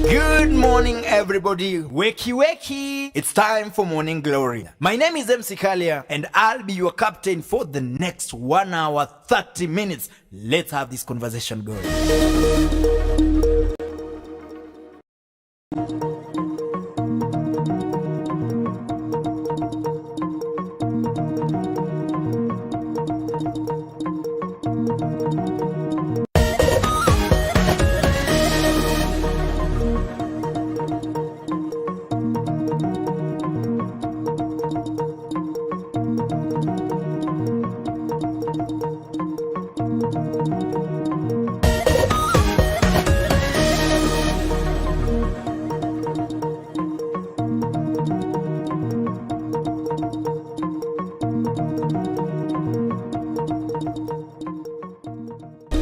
Good morning, everybody. Wakey, wakey. It's time for Morning Glory. My name is MC Kalia, and I'll be your captain for the next 1 hour, 30 minutes. Let's have this conversation going.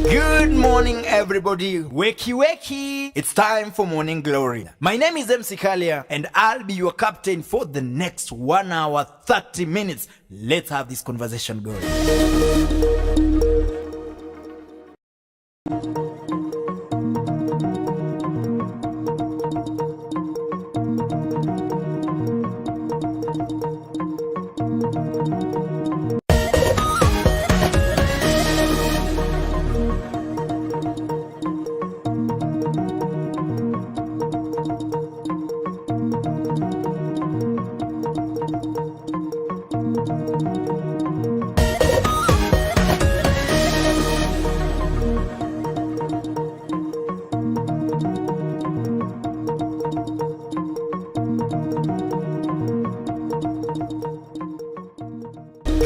Good morning, everybody. Wakey, wakey. It's time for Morning Glory. My name is MC Kalia, and I'll be your captain for the next 1 hour, 30 minutes. Let's have this conversation going.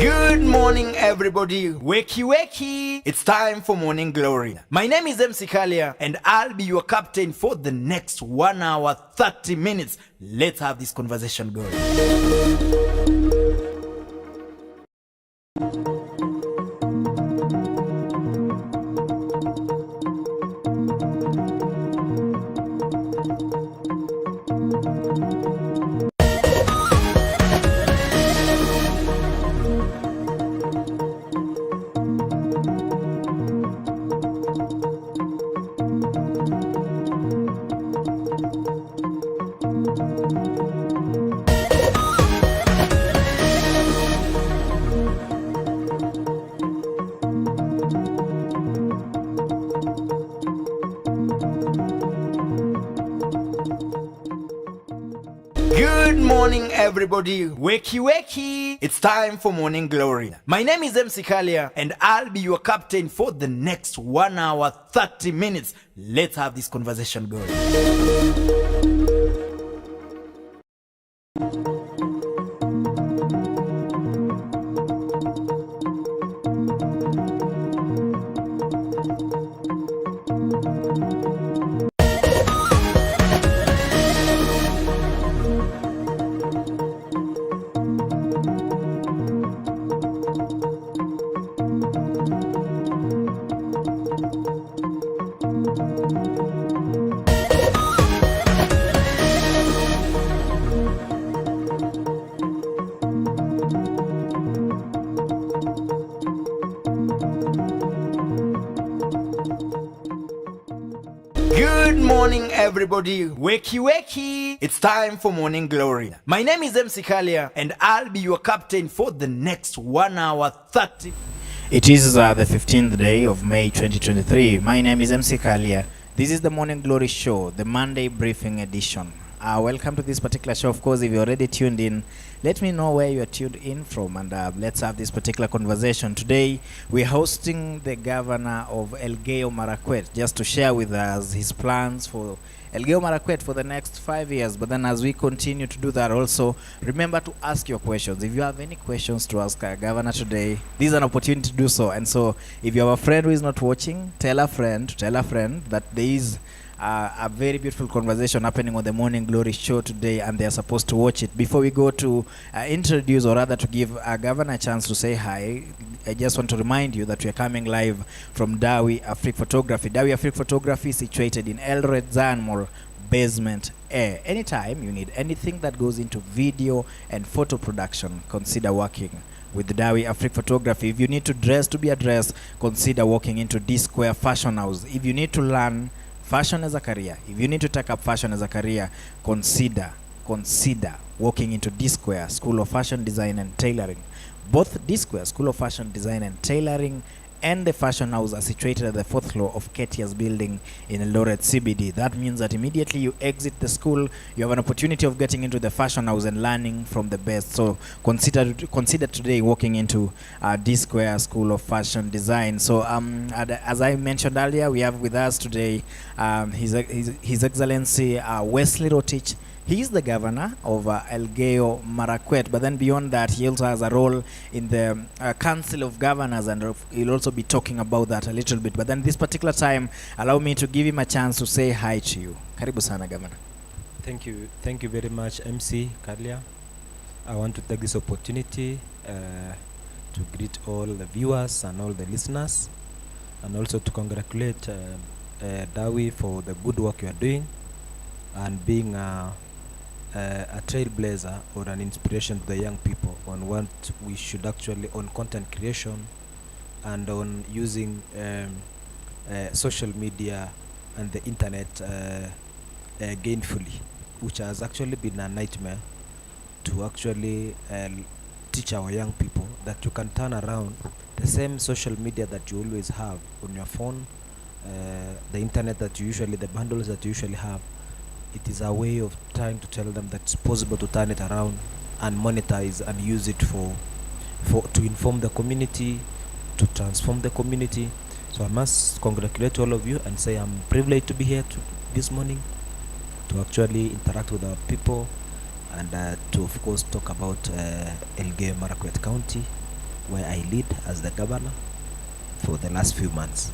Good morning, everybody. Wakey, wakey. It's time for Morning Glory. My name is MC Kalia, and I'll be your captain for the next 1 hour, 30 minutes. Let's have this conversation going. Good morning, everybody. Wakey, wakey. It's time for Morning Glory. My name is MC Kalia, and I'll be your captain for the next 1 hour, 30 minutes. Let's have this conversation going. Good morning, everybody. Wakey, wakey. It's time for Morning Glory. My name is MC Kalia, and I'll be your captain for the next 1 hour, 30. It is the 15th day of May 2023. My name is MC Kalia. This is the Morning Glory Show, the Monday briefing edition. Welcome to this particular show. Of course, if you're already tuned in, let me know where you are tuned in from, and let's have this particular conversation. Today, we're hosting the governor of Elgeyo Marakwet just to share with us his plans for Elgeyo Marakwet for the next 5 years. But then as we continue to do that, also remember to ask your questions. If you have any questions to ask our governor today, this is an opportunity to do so. And so if you have a friend who is not watching, tell a friend that there is a very beautiful conversation happening on the Morning Glory Show today, and they're supposed to watch it. Before we go to introduce, or rather to give our governor a chance to say hi, I just want to remind you that we are coming live from Dawi Afrique Photography. Dawi Afrique Photography is situated in Eldoret Zion Mall, basement A. Anytime you need anything that goes into video and photo production, consider working with the Dawi Afrique Photography. If you need to dress to be a dress, consider walking into D Square Fashion House. If you need to learn fashion as a career, if you need to take up fashion as a career, consider walking into D Square School of Fashion Design and Tailoring. Both D Square School of Fashion Design and Tailoring and the fashion house are situated at the 4th floor of Ketia's building in Eldoret CBD. That means that immediately you exit the school, you have an opportunity of getting into the fashion house and learning from the best. So consider today walking into D Square School of Fashion Design. So as I mentioned earlier, we have with us today His Excellency Wisley Rotich. He is the governor of Elgeyo Marakwet, but then beyond that, he also has a role in the Council of Governors, and he'll also be talking about that a little bit. But then this particular time, allow me to give him a chance to say hi to you. Karibu sana, Governor. Thank you very much, MC Kalia. I want to take this opportunity to greet all the viewers and all the listeners, and also to congratulate Dawi for the good work you are doing and being a trailblazer or an inspiration to the young people on what we should actually, on content creation and on using social media and the internet gainfully, which has actually been a nightmare to actually teach our young people that you can turn around the same social media that you always have on your phone, the internet that you usually, the bundles that you usually have. It is a way of trying to tell them that it's possible to turn it around and monetize and use it for to inform the community, to transform the community. So I must congratulate all of you and say I'm privileged to be here this morning to actually interact with our people and to of course talk about Elgeyo Marakwet County, where I lead as the governor for the last few months.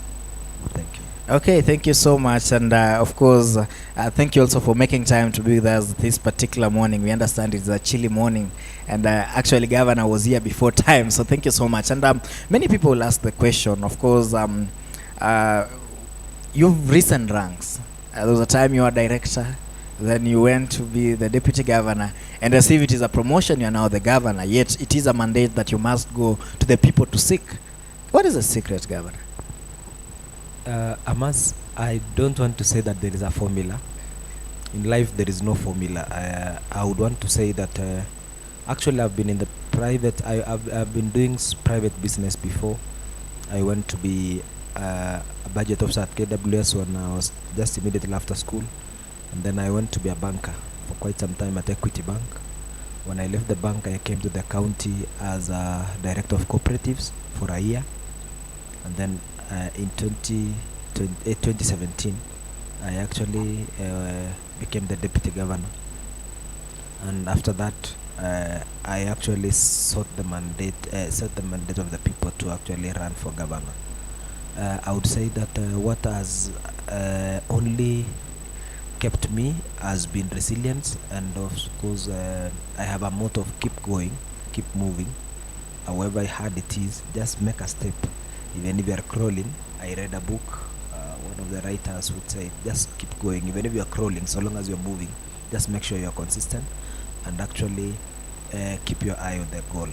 Thank you. Okay, thank you so much, and of course, thank you also for making time to be with us this particular morning. We understand it's a chilly morning, and actually, Governor was here before time, so thank you so much. And many people will ask the question, of course, you've risen ranks. There was a time you were director, then you went to be the deputy governor, and as if it is a promotion, you are now the governor, yet it is a mandate that you must go to the people to seek. What is the secret, Governor? I don't want to say that there is a formula. In life, there is no formula. I would want to say that actually I've been in the private, I've been doing private business before. I went to be a budget officer at KWS when I was just immediately after school. And then I went to be a banker for quite some time at Equity Bank. When I left the bank, I came to the county as a director of cooperatives for a year. And then in 2017, I actually became the deputy governor, and after that, I actually sought the mandate of the people to actually run for governor. I would say that what has only kept me has been resilience, and of course, I have a motto of keep going, keep moving. However hard it is, just make a step. Even if you are crawling, I read a book, one of the writers would say, just keep going. Even if you are crawling, so long as you're moving, just make sure you're consistent and actually keep your eye on the goal.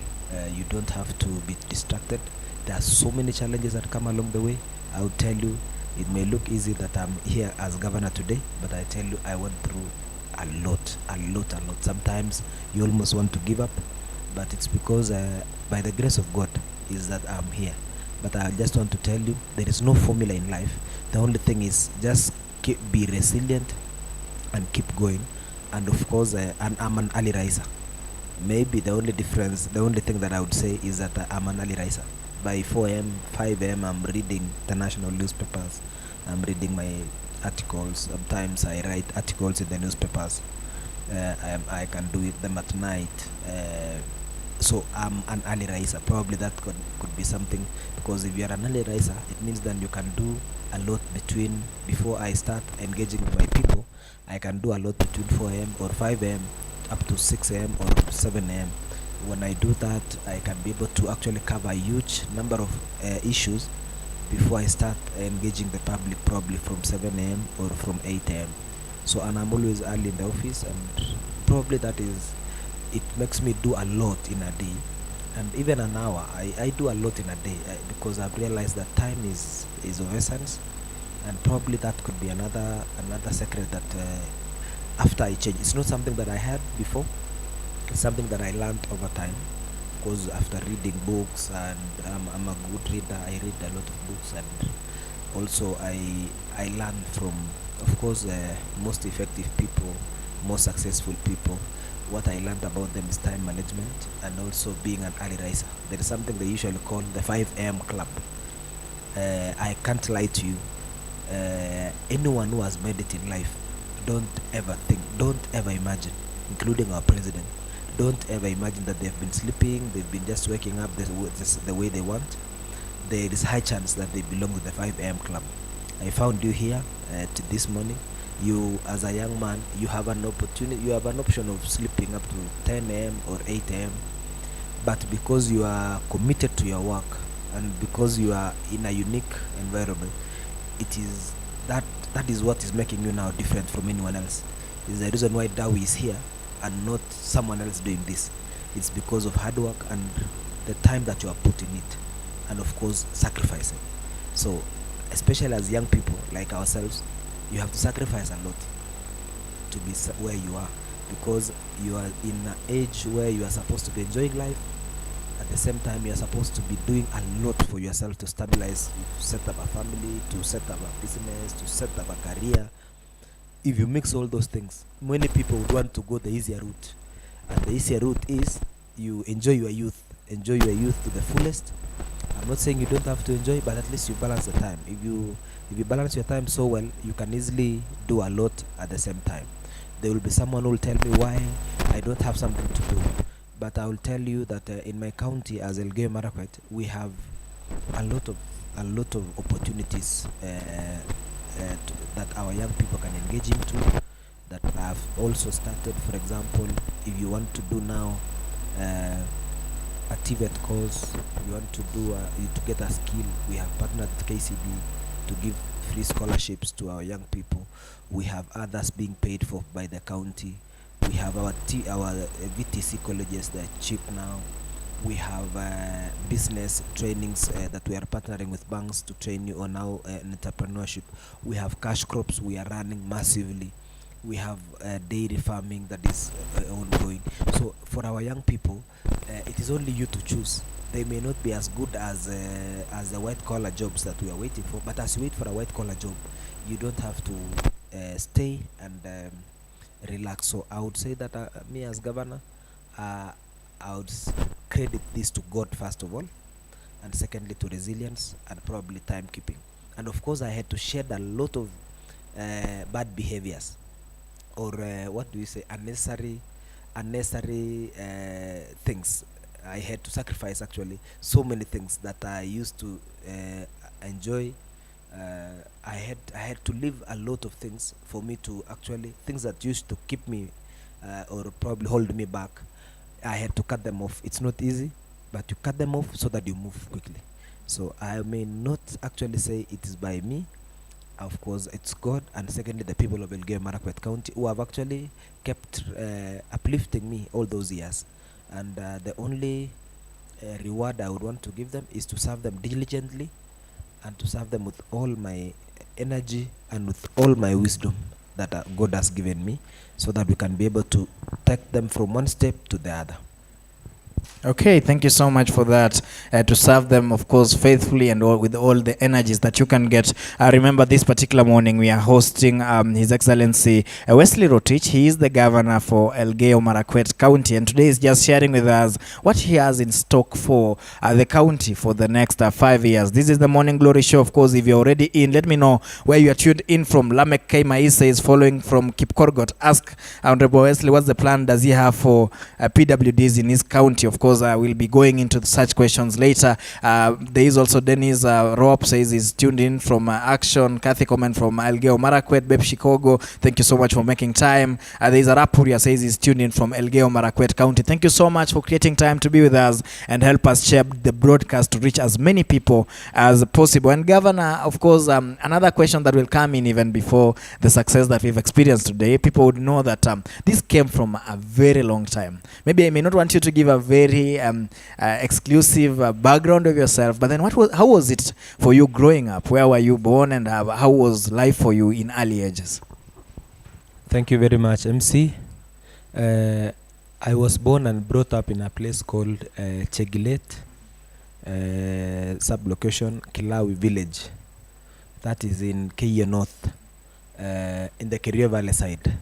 You don't have to be distracted. There are so many challenges that come along the way. I would tell you, it may look easy that I'm here as governor today, but I tell you, I went through a lot. Sometimes you almost want to give up, but it's because by the grace of God is that I'm here. But I just want to tell you, there is no formula in life. The only thing is just be resilient and keep going. And of course, I'm an early riser. Maybe the only thing that I would say is that I'm an early riser. By 4 a.m., 5 a.m., I'm reading the national newspapers. I'm reading my articles. Sometimes I write articles in the newspapers. I can do them at night. So I'm an early riser. Probably that could be something, because if you're an early riser, it means that you can do a lot before I start engaging with my people. I can do a lot between 4 a.m. or 5 a.m. up to 6 a.m. or 7 a.m. When I do that, I can be able to actually cover a huge number of issues before I start engaging the public, probably from 7 a.m. or from 8 a.m. So, and I'm always early in the office, and probably it makes me do a lot in a day, and even an hour. I do a lot in a day because I've realized that time is of essence. And probably that could be another secret that after I change, it's not something that I had before. It's something that I learned over time, because after reading books, and I'm a good reader, I read a lot of books, and also I learn from, of course, most effective people, most successful people. What I learned about them is time management and also being an early riser. There is something they usually call the 5 a.m. club. I can't lie to you. Anyone who has made it in life, don't ever imagine, including our president, don't ever imagine that they've been sleeping, they've been just waking up the way they want. There is high chance that they belong to the 5 a.m. club. I found you here to this morning. You, as a young man, you have an option of sleeping up to 10 a.m. or 8 a.m. But because you are committed to your work, and because you are in a unique environment, it is that is what is making you now different from anyone else. Is the reason why Dawi is here and not someone else doing this. It's because of hard work and the time that you are putting it, and of course sacrificing. So especially as young people like ourselves, you have to sacrifice a lot to be where you are, because you are in an age where you are supposed to be enjoying life. At the same time, you are supposed to be doing a lot for yourself to stabilize, to set up a family, to set up a business, to set up a career. If you mix all those things, many people would want to go the easier route, and the easier route is you enjoy your youth to the fullest. I'm not saying you don't have to enjoy, but at least you balance the time. If you balance your time so well, you can easily do a lot at the same time. There will be someone who will tell me why I don't have something to do, but I will tell you that in my county as Elgeyo Marakwet, we have a lot of opportunities that our young people can engage into, that have also started. For example, if you want to do now a TVET course, you want to do to get a skill, we have partnered with KCB to give free scholarships to our young people. We have others being paid for by the county. We have our VTC colleges that are cheap now. We have business trainings that we are partnering with banks to train you on now in entrepreneurship. We have cash crops we are running massively. We have dairy farming that is ongoing. So for our young people, it is only you to choose. They may not be as good as the white collar jobs that we are waiting for, but as you wait for a white collar job, you don't have to stay and relax. So I would say that me as governor, I would credit this to God first of all, and secondly to resilience and probably timekeeping. And of course I had to shed a lot of bad behaviors, or what do you say, unnecessary things. I had to sacrifice actually so many things that I used to enjoy. I had to leave a lot of things for me to actually, things that used to keep me or probably hold me back. I had to cut them off. It's not easy, but you cut them off so that you move quickly. So I may not actually say it is by me. Of course, it's God, and secondly, the people of Elgeyo Marakwet County who have actually kept uplifting me all those years. And the only reward I would want to give them is to serve them diligently, and to serve them with all my energy and with all my wisdom that God has given me, so that we can be able to take them from one step to the other. Okay, thank you so much for that. To serve them, of course, faithfully and with all the energies that you can get. Remember, this particular morning we are hosting His Excellency Wesley Rotich. He is the governor for Elgeyo Marakwet County, and today is just sharing with us what he has in stock for the county for the next 5 years. This is the Morning Glory Show. Of course, if you're already in, let me know where you are tuned in from. Lamek K. Maisa is following from Kipkorgot. Ask Honorable Wesley, what's the plan does he have for PWDs in his county? Of course, we'll be going into such questions later. There is also Dennis Roop says he's tuned in from Action. Kathy Komen from Elgeyo Marakwet. Beb Chicago, thank you so much for making time. There is a Rapuria says he's tuned in from Elgeyo Marakwet County. Thank you so much for creating time to be with us and help us share the broadcast to reach as many people as possible. And Governor, of course, another question that will come in even before the success that we've experienced today, people would know that this came from a very long time. Maybe I may not want you to give a very very exclusive background of yourself. But then, how was it for you growing up? Where were you born, and how was life for you in early ages? Thank you very much, MC. I was born and brought up in a place called Chegilet, sub-location Kilawi village. That is in Kenya North, in the Kerio Valley side.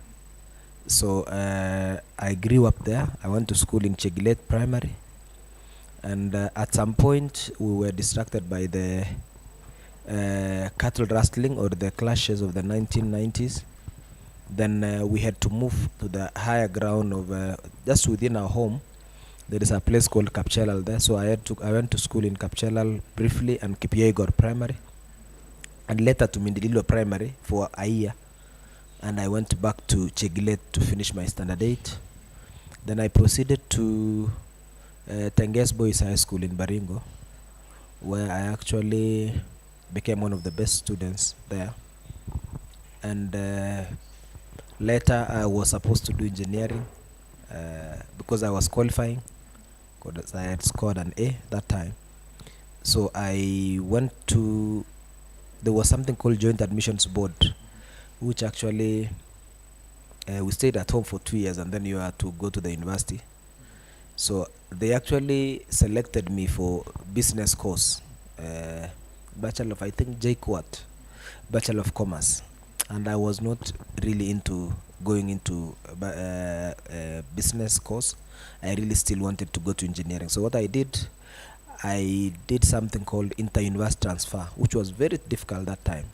So I grew up there. I went to school in Chegilet Primary. And at some point, we were distracted by the cattle rustling or the clashes of the 1990s. Then we had to move to the higher ground of just within our home. There is a place called Kapchelal there. So I went to school in Kapchelal briefly and Kipiaigor Primary, and later to Mindililo Primary for a year. And I went back to Chegilet to finish my standard 8. Then I proceeded to Tenges Boys High School in Baringo, where I actually became one of the best students there. And later I was supposed to do engineering because I was qualifying, because I had scored an A that time. So I went to, there was something called Joint Admissions Board, which actually we stayed at home for 2 years and then you had to go to the university. So they actually selected me for business course, Bachelor of, I think, JQuat, Bachelor of Commerce. And I was not really into going into business course. I really still wanted to go to engineering. So what I did something called inter-university transfer, which was very difficult that time.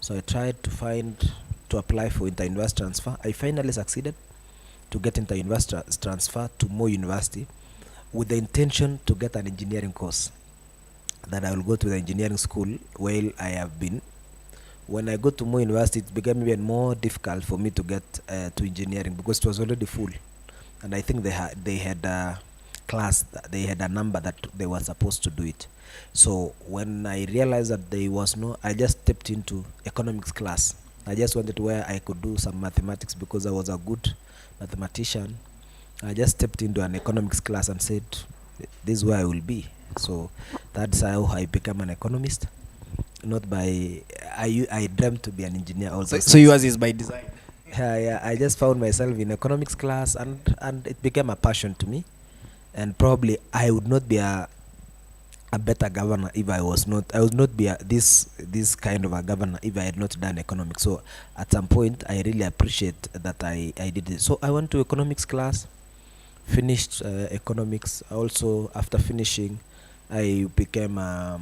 So I tried to apply for inter-university transfer. I finally succeeded to get inter-university transfer to Moi University with the intention to get an engineering course, that I will go to the engineering school where I have been. When I go to Moi University, it became even more difficult for me to get to engineering because it was already full. And I think they had a class, they had a number that they were supposed to do it. So when I realized that there was no, I just stepped into economics class. I just wanted where I could do some mathematics because I was a good mathematician. I just stepped into an economics class and said, this is where I will be. So that's how I became an economist. Not by, I dreamt to be an engineer also. So yours is by design? Yeah, I just found myself in economics class and it became a passion to me. And probably I would not be a better governor if I would not be this kind of a governor if I had not done economics. So at some point I really appreciate that I did it. So I went to economics class, finished economics. Also after finishing, I became a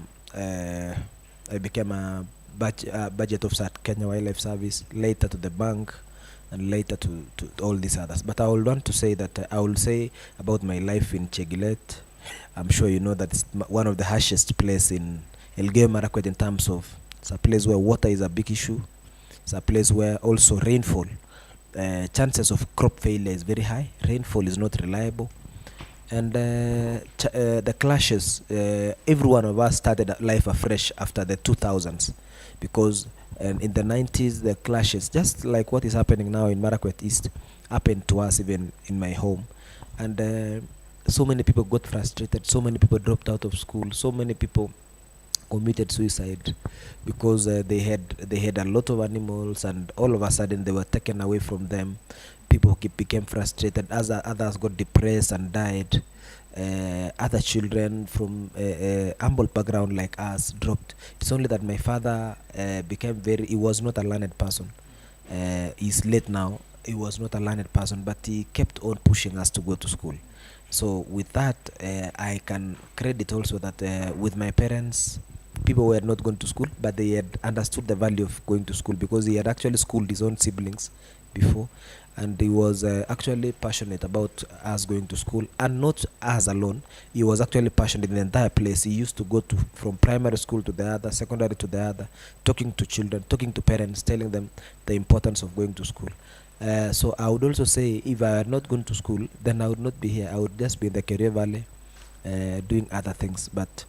budget officer at Kenya Wildlife Service, later to the bank, and later to all these others. But I would want to say that I will say about my life in Chegilet. I'm sure you know that it's one of the harshest place in Elgeyo Marakwet in terms of, it's a place where water is a big issue. It's a place where also rainfall, chances of crop failure is very high. Rainfall is not reliable. And the clashes, every one of us started life afresh after the 2000s, because in the 90s the clashes, just like what is happening now in Marakwet East, happened to us even in my home. And so many people got frustrated, so many people dropped out of school, so many people committed suicide because they had a lot of animals, and all of a sudden they were taken away from them. People became frustrated, others got depressed and died. Other children from humble background like us dropped. It's only that my father he was not a learned person. He's late now. He was not a learned person, but he kept on pushing us to go to school. So with that, I can credit also that with my parents, people were not going to school, but they had understood the value of going to school because he had actually schooled his own siblings before. And he was actually passionate about us going to school, and not us alone. He was actually passionate in the entire place. He used to go from primary school to the other, secondary to the other, talking to children, talking to parents, telling them the importance of going to school. So I would also say, if I had not gone to school, then I would not be here. I would just be in the Kerio Valley doing other things. But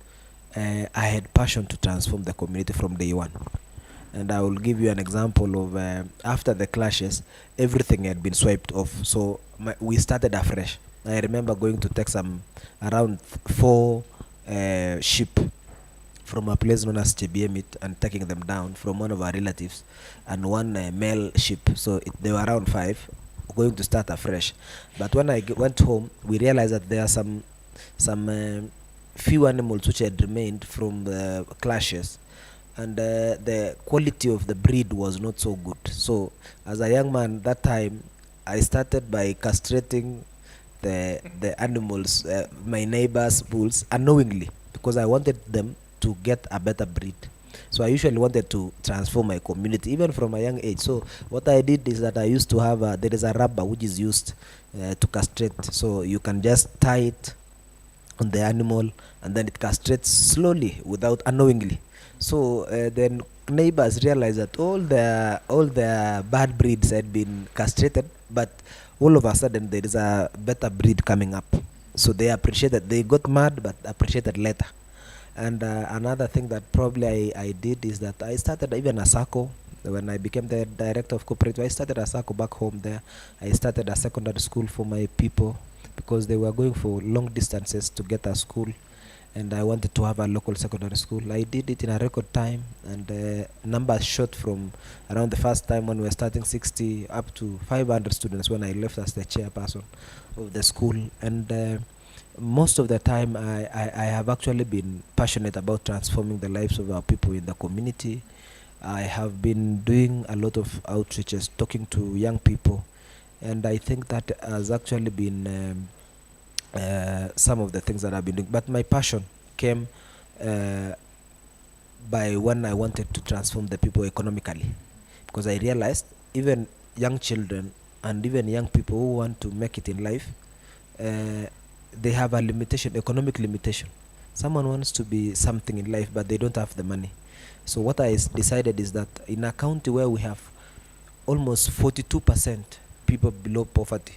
I had passion to transform the community from day one. And I will give you an example of after the clashes, everything had been swiped off. So we started afresh. I remember going to take some around 4 sheep from a place known as Chebiemit and taking them down from one of our relatives, and one male sheep. So they were around 5, going to start afresh. But when I went home, we realized that there are some few animals which had remained from the clashes, and the quality of the breed was not so good. So as a young man that time, I started by castrating the animals, my neighbors' bulls, unknowingly, because I wanted them to get a better breed. So I usually wanted to transform my community even from a young age. So what I did is that I used to have there is a rubber which is used to castrate. So you can just tie it on the animal, and then it castrates slowly without unknowingly. So then neighbors realized that all the bad breeds had been castrated, but all of a sudden there is a better breed coming up. So they appreciated. They got mad, but appreciated later. And another thing that probably I did is that I started even a circle. When I became the director of cooperative, I started a circle back home there. I started a secondary school for my people because they were going for long distances to get a school, and I wanted to have a local secondary school. I did it in a record time, and numbers shot from around the first time when we were starting 60 up to 500 students when I left as the chairperson of the school. And most of the time I have actually been passionate about transforming the lives of our people in the community. I have been doing a lot of outreaches, talking to young people, and I think that has actually been some of the things that I've been doing. But my passion came by when I wanted to transform the people economically, because I realized even young children and even young people who want to make it in life, they have a limitation, economic limitation. Someone wants to be something in life, but they don't have the money. So what I decided is that in a county where we have almost 42% people below poverty,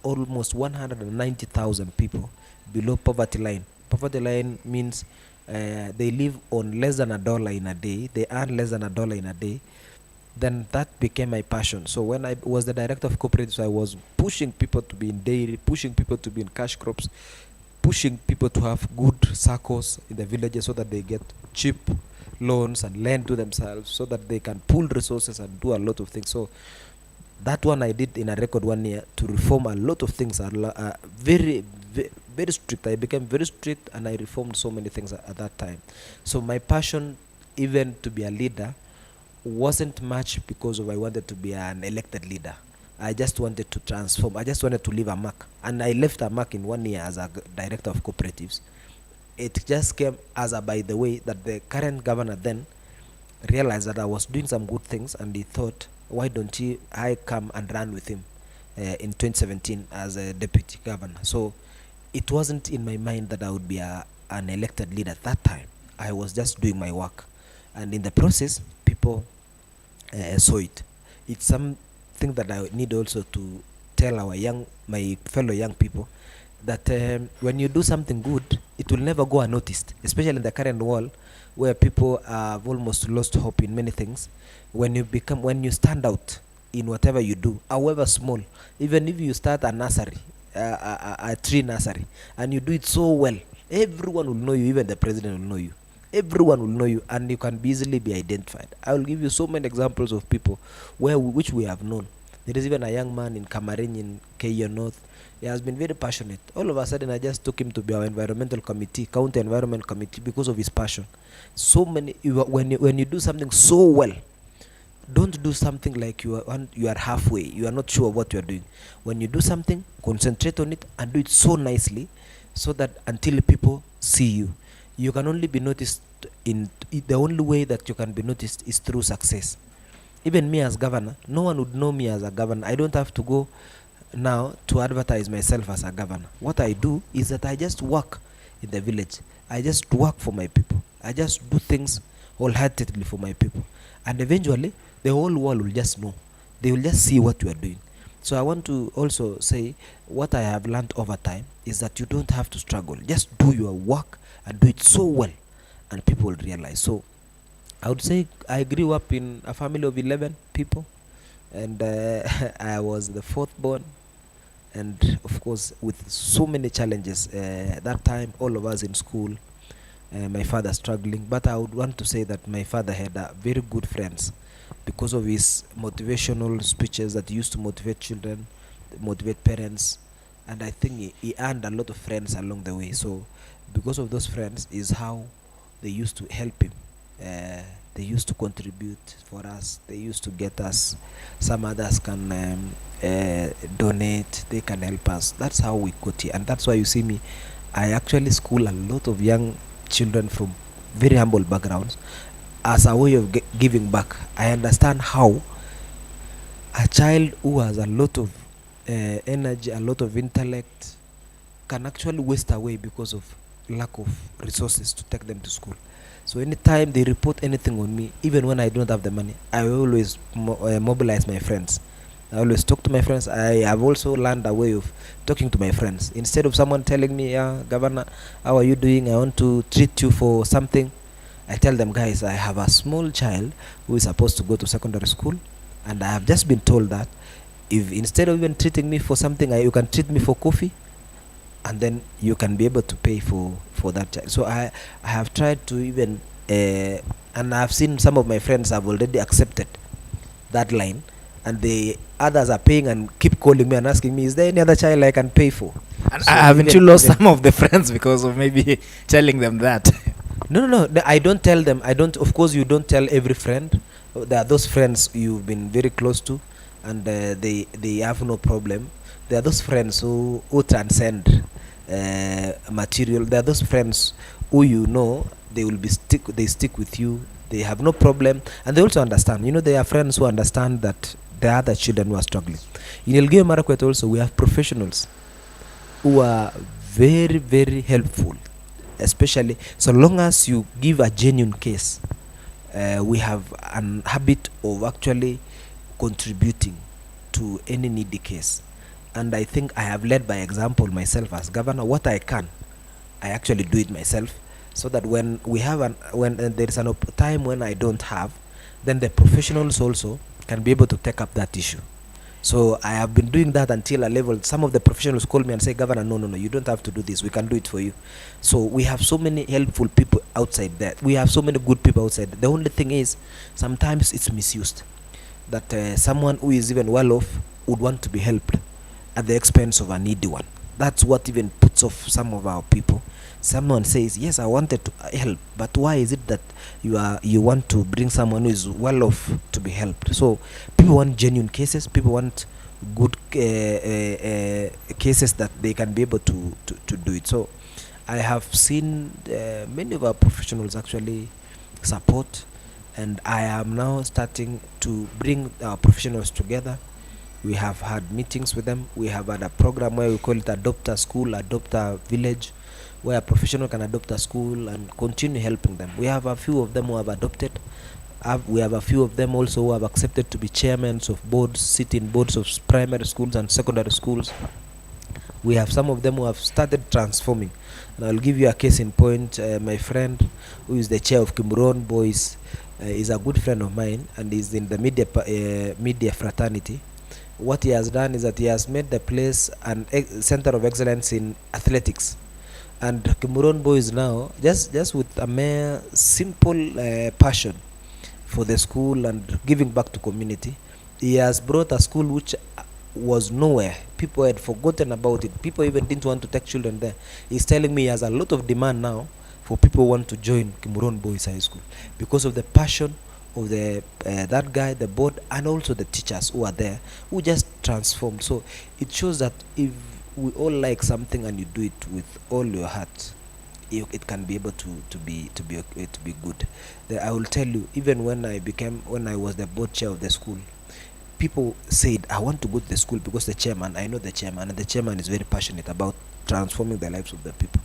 almost 190,000 people below poverty line. Poverty line means they live on less than $1 in a day. They earn less than $1 in a day. Then that became my passion. So when I was the director of cooperatives, I was pushing people to be in dairy, pushing people to be in cash crops, pushing people to have good circles in the villages so that they get cheap loans and lend to themselves so that they can pool resources and do a lot of things. So that one I did in a record 1 year to reform a lot of things. Very strict. I became very strict, and I reformed so many things at that time. So my passion, even to be a leader, wasn't much because of I wanted to be an elected leader. I just wanted to transform. I just wanted to leave a mark, and I left a mark in 1 year as a director of cooperatives. It just came as a by the way that the current governor then realized that I was doing some good things, and he thought, why don't I come and run with him in 2017 as a deputy governor. So it wasn't in my mind that I would be an elected leader at that time. I was just doing my work, and in the process people saw it. It's something that I need also to tell my fellow young people, that when you do something good, it will never go unnoticed, especially in the current world where people have almost lost hope in many things. When you stand out in whatever you do, however small, even if you start a nursery, a tree nursery, and you do it so well, everyone will know you. Even the president will know you. Everyone will know you, and you can easily be identified. I will give you so many examples of people which we have known. There is even a young man in Kamarin in Keio North. He has been very passionate. All of a sudden, I just took him to be our environmental committee, county environment committee, because of his passion. So many. When you do something so well, don't do something like you are halfway. You are not sure what you are doing. When you do something, concentrate on it and do it so nicely, so that until people see you, you can only be noticed. The only way that you can be noticed is through success. Even me as governor, no one would know me as a governor. I don't have to go now to advertise myself as a governor. What I do is that I just work in the village. I just work for my people. I just do things wholeheartedly for my people. And eventually, the whole world will just know. They will just see what you are doing. So I want to also say, what I have learned over time is that you don't have to struggle. Just do your work and do it so well, and people will realize. So I would say I grew up in a family of 11 people, and I was the fourth born. and of course with so many challenges. That time, all of us in school, my father struggling, but I would want to say that my father had very good friends because of his motivational speeches that he used to motivate children, motivate parents, and I think he earned a lot of friends along the way. So because of those friends is how they used to help him. They used to contribute for us. They used to get us. Some others can donate. They can help us. That's how we got here, and that's why you see me. I actually school a lot of young children from very humble backgrounds as a way of giving back. I understand how a child who has a lot of energy, a lot of intellect, can actually waste away because of lack of resources to take them to school. So anytime they report anything on me, even when I don't have the money, I always mobilize my friends. I always talk to my friends. I have also learned a way of talking to my friends. Instead of someone telling me, yeah, Governor, how are you doing? I want to treat you for something. I tell them, guys, I have a small child who is supposed to go to secondary school, and I have just been told that if instead of even treating me for something, you can treat me for coffee, and then you can be able to pay for that child. So I have tried to even and I've seen some of my friends have already accepted that line, and the others are paying and keep calling me and asking me, is there any other child I can pay for? And So haven't you lost some of the friends because of maybe telling them that? No, I don't tell them. I don't. Of course, you don't tell every friend. There are those friends you've been very close to, and they have no problem. There are those friends who transcend material. There are those friends who they stick with you. They have no problem, and they also understand. There are friends who understand that there are other children who are struggling. In Elgeyo Marakwet also, we have professionals who are very, very helpful, especially so long as you give a genuine case. We have an habit of actually contributing to any needy case, and I think I have led by example myself as governor. What I can, I actually do it myself, so that when there is an time when I don't have, then the professionals also can be able to take up that issue. So I have been doing that until a level. Some of the professionals call me and say, Governor, no, you don't have to do this. We can do it for you. So we have so many helpful people outside there. We have so many good people outside. The only thing is, sometimes it's misused. That someone who is even well off would want to be helped at the expense of a needy one. That's what even puts off some of our people. Someone says, yes, I wanted to help, but why is it that you want to bring someone who is well off to be helped? So people want genuine cases. People want good cases that they can be able to do it. So I have seen many of our professionals actually support, and I am now starting to bring our professionals together. We have had meetings with them. We have had a program where we call it Adopt a School, Adopt a Village, where a professional can adopt a school and continue helping them. We have a few of them who have adopted. We have a few of them also who have accepted to be chairmen of boards, sit in boards of primary schools and secondary schools. We have some of them who have started transforming. And I'll give you a case in point. My friend, who is the chair of Kimuron Boys, is a good friend of mine, and is in the media fraternity. What he has done is that he has made the place an center of excellence in athletics. And Kimuron Boys now, just with a mere simple passion for the school and giving back to community, he has brought a school which was nowhere. People had forgotten about it. People even didn't want to take children there. He's telling me he has a lot of demand now for people who want to join Kimuron Boys High School because of the passion of the that guy, the board, and also the teachers who are there, who just transformed. So it shows that if we all like something and you do it with all your heart, it can be able to be good. I will tell you, even when I was the board chair of the school, people said, I want to go to the school because I know the chairman, and the chairman is very passionate about transforming the lives of the people.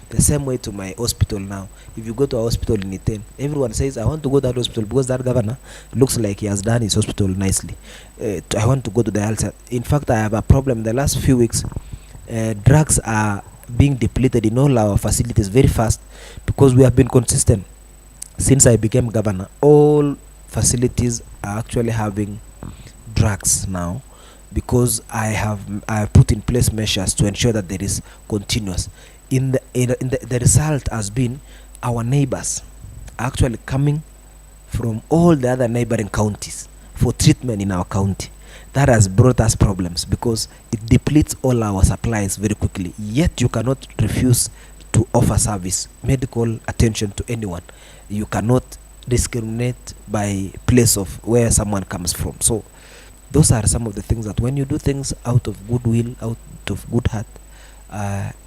The same way to my hospital now. If you go to a hospital in Iten, everyone says, I want to go to that hospital because that governor looks like he has done his hospital nicely. I want to go to the Alsa. In fact, I have a problem. The last few weeks, drugs are being depleted in all our facilities very fast because we have been consistent. Since I became governor, all facilities are actually having drugs now. because I have put in place measures to ensure that there is continuous. The result has been our neighbors are actually coming from all the other neighboring counties for treatment in our county. That has brought us problems because it depletes all our supplies very quickly. Yet you cannot refuse to offer service, medical attention to anyone. You cannot discriminate by place of where someone comes from. So those are some of the things that when you do things out of goodwill, out of good heart,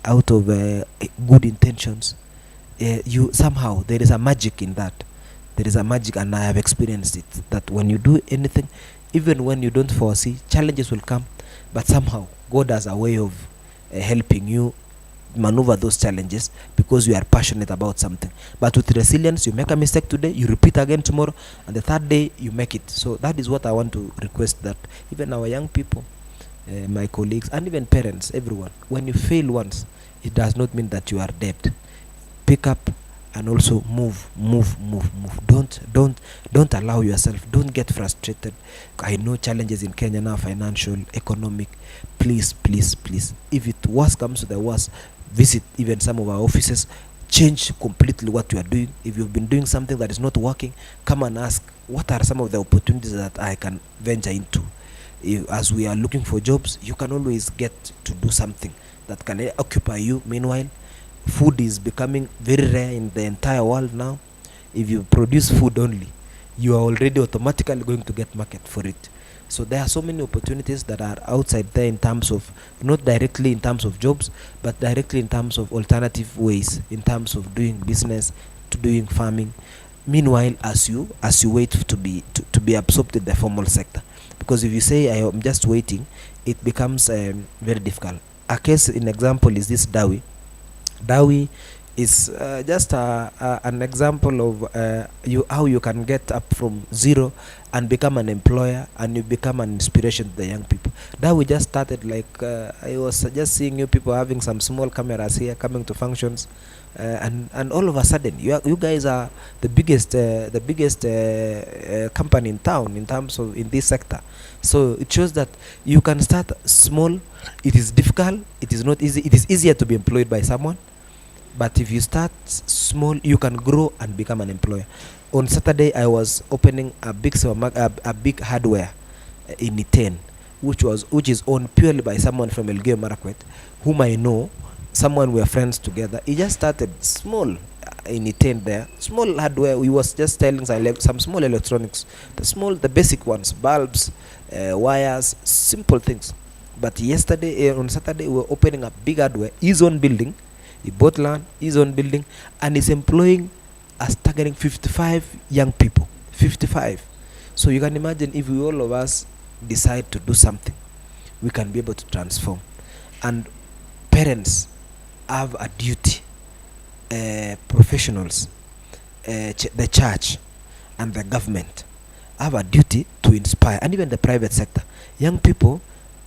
out of good intentions, you somehow there is a magic in that. There is a magic, and I have experienced it, that when you do anything, even when you don't foresee, challenges will come, but somehow God has a way of helping you maneuver those challenges because you are passionate about something. But with resilience, you make a mistake today, you repeat again tomorrow, and the third day you make it. So that is what I want to request, that even our young people, my colleagues, and even parents, everyone, when you fail once, it does not mean that you are dead. Pick up and also move. Don't allow yourself, don't get frustrated. I know challenges in Kenya now, financial, economic. Please, if it worst comes to the worst, visit even some of our offices, change completely what you are doing. If you've been doing something that is not working, come and ask, what are some of the opportunities that I can venture into? As we are looking for jobs, you can always get to do something that can occupy you. Meanwhile, food is becoming very rare in the entire world now. If you produce food only, you are already automatically going to get market for it. So there are so many opportunities that are outside there, in terms of, not directly in terms of jobs, but directly in terms of alternative ways, in terms of doing business, to doing farming. Meanwhile, as you wait to be absorbed in the formal sector, because if you say I am just waiting, it becomes very difficult. A case in example is this Dawi. Dawi is just an example of how you can get up from zero and become an employer, and you become an inspiration to the young people. Dawi just started like I was just seeing you people having some small cameras here, coming to functions, and all of a sudden you guys are the biggest company in town in terms of in this sector. So it shows that you can start small. It is difficult, it is not easy. It is easier to be employed by someone, but if you start small, you can grow and become an employer. On Saturday, I was opening a big hardware in Iten, which is owned purely by someone from Elgeyo Marakwet, whom I know. Someone, we are friends together. He just started small in Iten there, small hardware. We was just selling some small electronics, the basic ones, bulbs, wires, simple things. But on Saturday, we were opening a big hardware, his own building. He bought land, his own building, and is employing a staggering 55 young people. 55. So you can imagine, if we all of us decide to do something, we can be able to transform. And parents have a duty, professionals, the church and the government have a duty to inspire, and even the private sector. Young people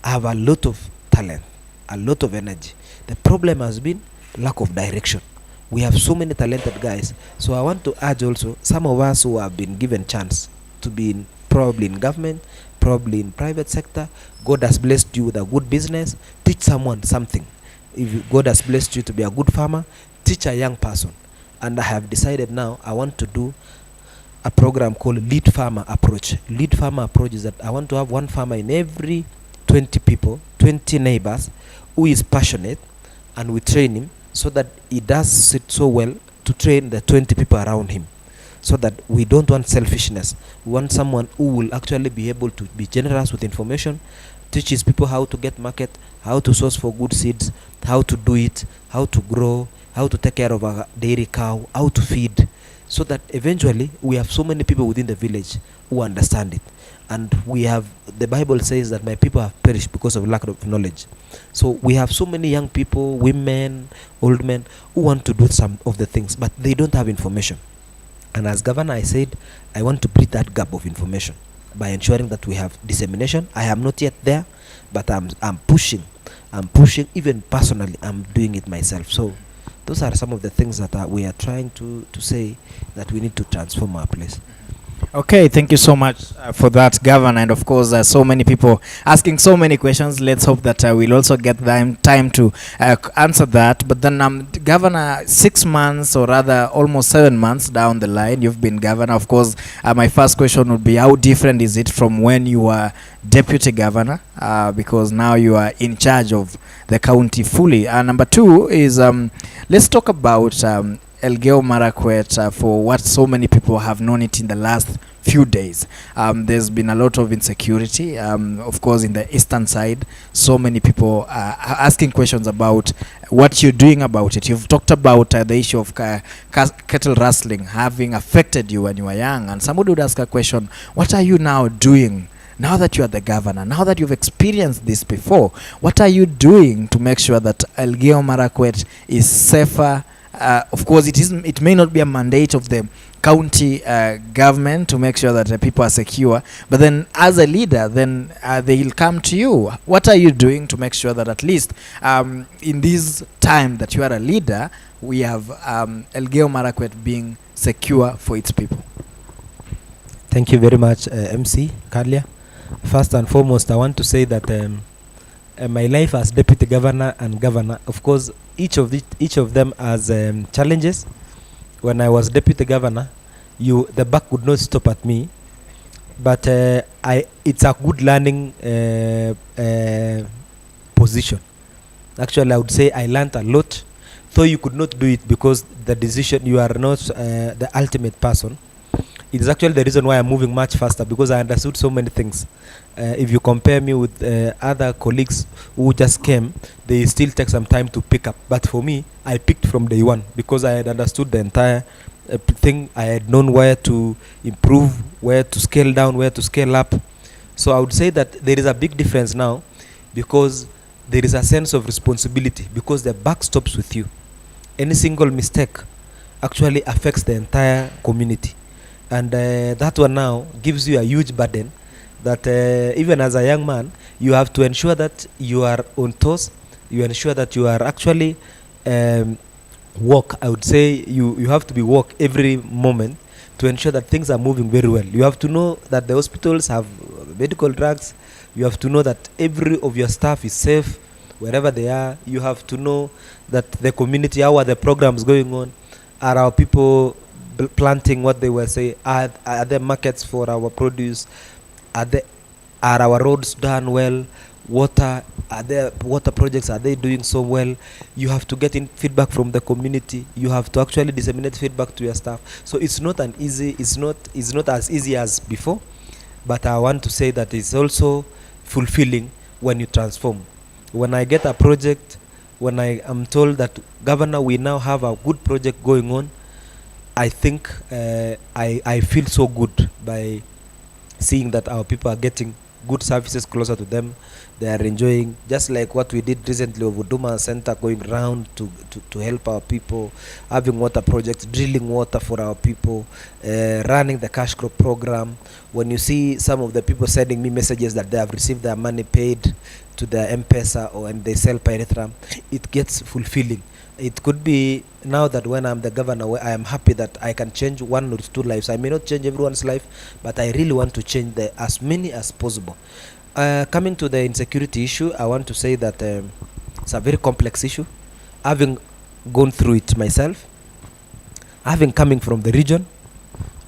have a lot of talent, a lot of energy. The problem has been lack of direction. We have so many talented guys. So I want to urge also some of us who have been given chance to be probably in government, probably in private sector. God has blessed you with a good business. Teach someone something. If God has blessed you to be a good farmer, teach a young person. And I have decided now I want to do a program called Lead Farmer Approach. Lead Farmer Approach is that I want to have one farmer in every 20 people, 20 neighbors, who is passionate, and we train him so that he does it so well to train the 20 people around him. So that we don't want selfishness. We want someone who will actually be able to be generous with information, teaches people how to get market, how to source for good seeds, how to do it, how to grow, how to take care of a dairy cow, how to feed, so that eventually we have so many people within the village who understand it. And the Bible says that my people have perished because of lack of knowledge. So we have so many young people, women, old men, who want to do some of the things, but they don't have information. And as governor, I said, I want to bridge that gap of information by ensuring that we have dissemination. I am not yet there, but I'm pushing. Even personally, I'm doing it myself. So those are some of the things that we are trying to say, that we need to transform our place. Okay, thank you so much for that, Governor. And of course, so many people asking so many questions. Let's hope that we'll also get time to answer that. But then, Governor, 6 months or rather almost 7 months down the line, you've been governor. Of course, my first question would be, how different is it from when you were deputy governor? Because now you are in charge of the county fully. Number two is, let's talk about Elgeyo Marakwet, for what so many people have known it in the last few days. There's been a lot of insecurity, of course, in the eastern side. So many people are asking questions about what you're doing about it. You've talked about the issue of cattle rustling having affected you when you were young, and somebody would ask a question, what are you now doing now that you are the governor, now that you've experienced this before? What are you doing to make sure that Elgeyo Marakwet is safer? Of course, it may not be a mandate of the county government to make sure that people are secure, but then as a leader, then they'll come to you. What are you doing to make sure that at least in this time that you are a leader, we have Elgeyo Marakwet being secure for its people? Thank you very much, MC Kalia. First and foremost, I want to say that my life as deputy governor and governor, of course, each of them has challenges. When I was deputy governor, the buck would not stop at me, but it's a good learning position. Actually, I would say I learned a lot, though you could not do it because the decision, you are not the ultimate person. It is actually the reason why I'm moving much faster, because I understood so many things. If you compare me with other colleagues who just came, they still take some time to pick up. But for me, I picked from day one because I had understood the entire thing. I had known where to improve, where to scale down, where to scale up. So I would say that there is a big difference now, because there is a sense of responsibility, because the buck stops with you. Any single mistake actually affects the entire community. And that one now gives you a huge burden that even as a young man, you have to ensure that you are on toes. You ensure that you are actually walk. I would say you have to be walk every moment to ensure that things are moving very well. You have to know that the hospitals have medical drugs. You have to know that every of your staff is safe wherever they are. You have to know that the community, how are the programs going on? Are our people planting what they were saying? Are there markets for our produce? Are our roads done well? Water, are there water projects, are they doing so well? You have to get in feedback from the community. You have to actually disseminate feedback to your staff. So it's not as easy as before, but I want to say that it's also fulfilling when you transform. When I get a project, when I am told that, Governor, we now have a good project going on, I think I feel so good by seeing that our people are getting good services closer to them. They are enjoying, just like what we did recently of Huduma Center, going around to help our people, having water projects, drilling water for our people, running the cash crop program. When you see some of the people sending me messages that they have received their money paid to their M-Pesa, or and they sell pyrethrum, it gets fulfilling. It could be now that when I'm the governor, where I am happy that I can change one or two lives. I may not change everyone's life, but I really want to change as many as possible. Coming to the insecurity issue, I want to say that it's a very complex issue. Having gone through it myself, having coming from the region,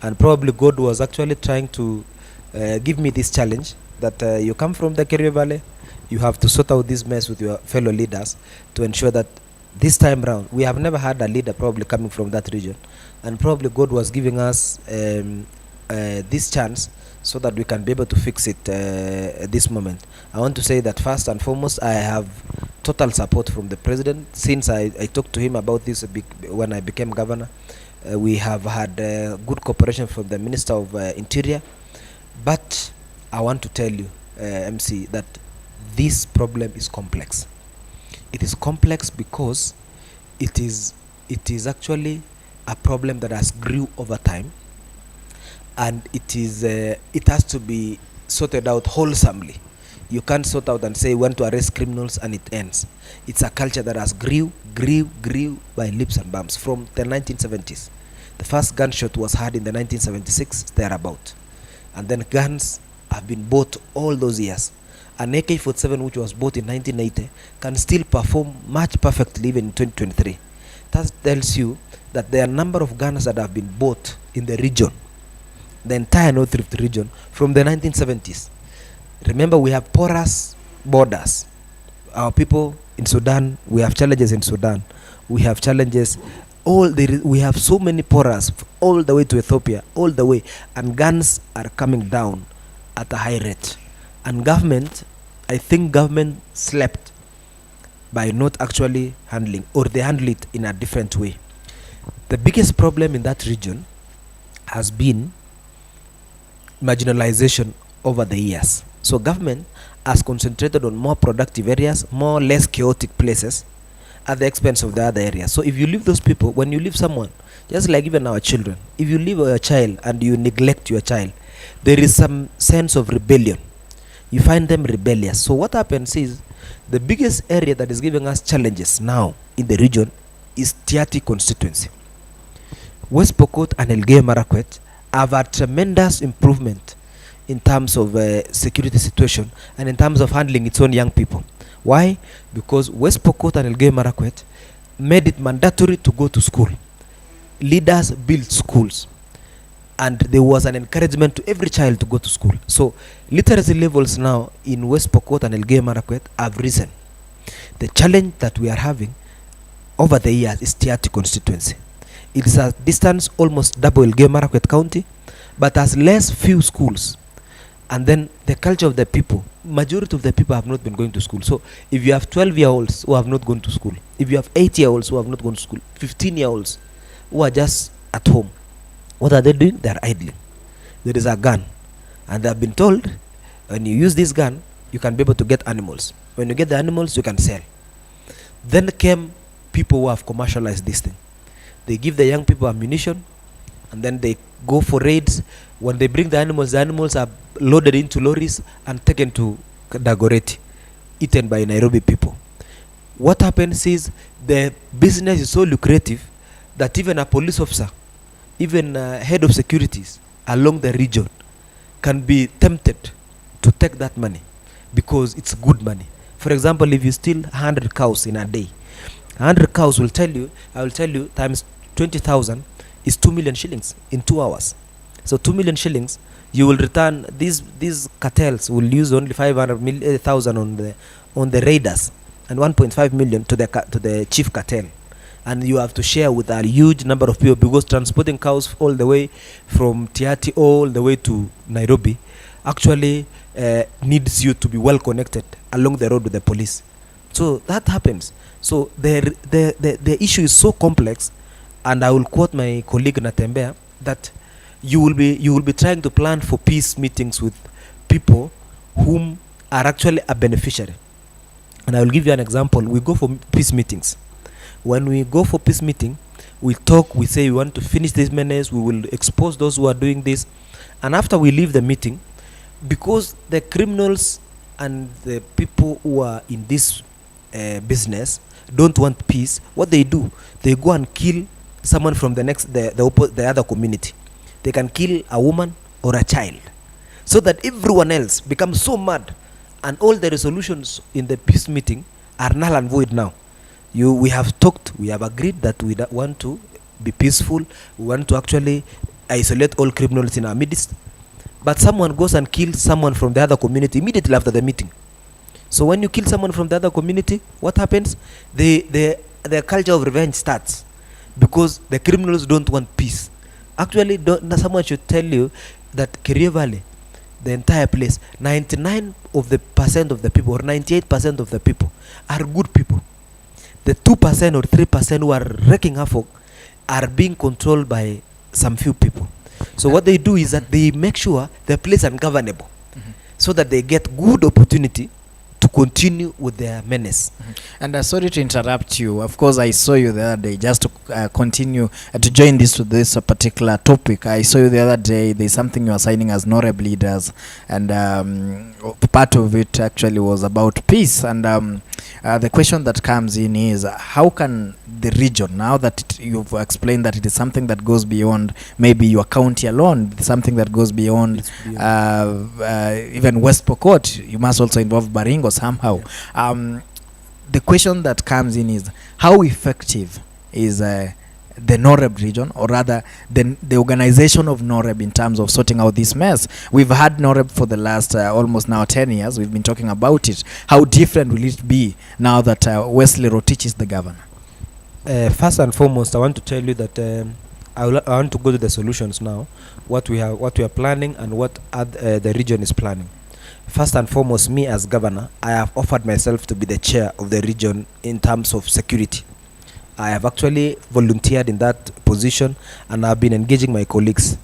and probably God was actually trying to give me this challenge that you come from the Kerio Valley, you have to sort out this mess with your fellow leaders to ensure that this time round, we have never had a leader probably coming from that region, and probably God was giving us this chance so that we can be able to fix it at this moment. I want to say that first and foremost, I have total support from the president. Since I talked to him about this when I became governor, we have had good cooperation from the Minister of Interior. But I want to tell you, MC, that this problem is complex. It is complex because it is actually a problem that has grew over time, and it has to be sorted out wholesomely. You can't sort out and say we want to arrest criminals and it ends. It's a culture that has grew by leaps and bounds from the 1970s. The first gunshot was heard in the 1976 thereabout, and then guns have been bought all those years. An AK-47 which was bought in 1980 can still perform much perfectly even in 2023. That tells you that there are a number of guns that have been bought in the region, the entire North Rift region, from the 1970s. Remember, we have porous borders. Our people in Sudan, we have challenges in Sudan. We have challenges, we have so many porous all the way to Ethiopia, all the way, and guns are coming down at a high rate. And government, I think government slept by not actually handling, or they handle it in a different way. The biggest problem in that region has been marginalization over the years. So government has concentrated on more productive areas, more less chaotic places at the expense of the other areas. So if you leave those people, when you leave someone, just like even our children, if you leave your child and you neglect your child, there is some sense of rebellion. You find them rebellious. So what happens is, the biggest area that is giving us challenges now in the region is Tiaty constituency. West Pokot and Elgeyo Marakwet have a tremendous improvement in terms of security situation and in terms of handling its own young people. Why? Because West Pokot and Elgeyo Marakwet made it mandatory to go to school. Leaders built schools, and there was an encouragement to every child to go to school. So literacy levels now in West Pokot and Elgeyo Marakwet have risen. The challenge that we are having over the years is Tiaty constituency. It is a distance almost double Elgeyo Marakwet County, but has less few schools. And then the culture of the people, majority of the people have not been going to school. So if you have 12-year-olds who have not gone to school, if you have 8-year-olds who have not gone to school, 15-year-olds who are just at home, what are they doing? They are idling. There is a gun, and they have been told, when you use this gun, you can be able to get animals. When you get the animals, you can sell. Then came people who have commercialized this thing. They give the young people ammunition, and then they go for raids. When they bring the animals are loaded into lorries and taken to Dagoretti, eaten by Nairobi people. What happens is, the business is so lucrative that even a police officer, even head of securities along the region can be tempted to take that money because it's good money. For example, if you steal 100 cows in a day, 100 cows will tell you, I will tell you, times 20,000 is 2 million shillings in 2 hours. So 2 million shillings, you will return, these cartels will use only 500,000 on the raiders and 1.5 million to the chief cartel. And you have to share with a huge number of people, because transporting cows all the way from Tiaty all the way to Nairobi actually needs you to be well connected along the road with the police. So that happens. So the issue is so complex, and I will quote my colleague Natembea, that you will be trying to plan for peace meetings with people whom are actually a beneficiary. And I will give you an example. We go for peace meetings. When we go for peace meeting, we talk, we say we want to finish this menace, we will expose those who are doing this. And after we leave the meeting, because the criminals and the people who are in this business don't want peace, what they do, they go and kill someone from the other community. They can kill a woman or a child, so that everyone else becomes so mad, and all the resolutions in the peace meeting are null and void now. We have talked, we have agreed that we want to be peaceful, we want to actually isolate all criminals in our midst, but someone goes and kills someone from the other community immediately after the meeting. So when you kill someone from the other community, what happens? The culture of revenge starts, because the criminals don't want peace. Actually, someone should tell you that Kerio Valley, the entire place, 99% of the people, or 98% of the people, are good people. The 2% or 3% who are wreaking havoc are being controlled by some few people. So what they do is that they make sure the place is ungovernable, so that they get good opportunity to continue with their menace. And sorry to interrupt you. Of course, I saw you the other day, just to continue to join this particular topic. I saw you the other day. There's something you are signing as NOREB leaders, and part of it actually was about peace. And The question that comes in is how can the region, now that you've explained that it is something that goes beyond maybe your county alone, something that goes beyond even West Pokot, you must also involve Baringo somehow. The question that comes in is how effective is the NOREB region, or rather the organization of NOREB in terms of sorting out this mess? We've had NOREB for the last almost now 10 years. We've been talking about it. How different will it be now that Wesley Rotich is the governor? First and foremost, I want to tell you that I want to go to the solutions now. What we are planning and what the region is planning. First and foremost, me as governor, I have offered myself to be the chair of the region in terms of security. I have actually volunteered in that position and I've been engaging my colleagues.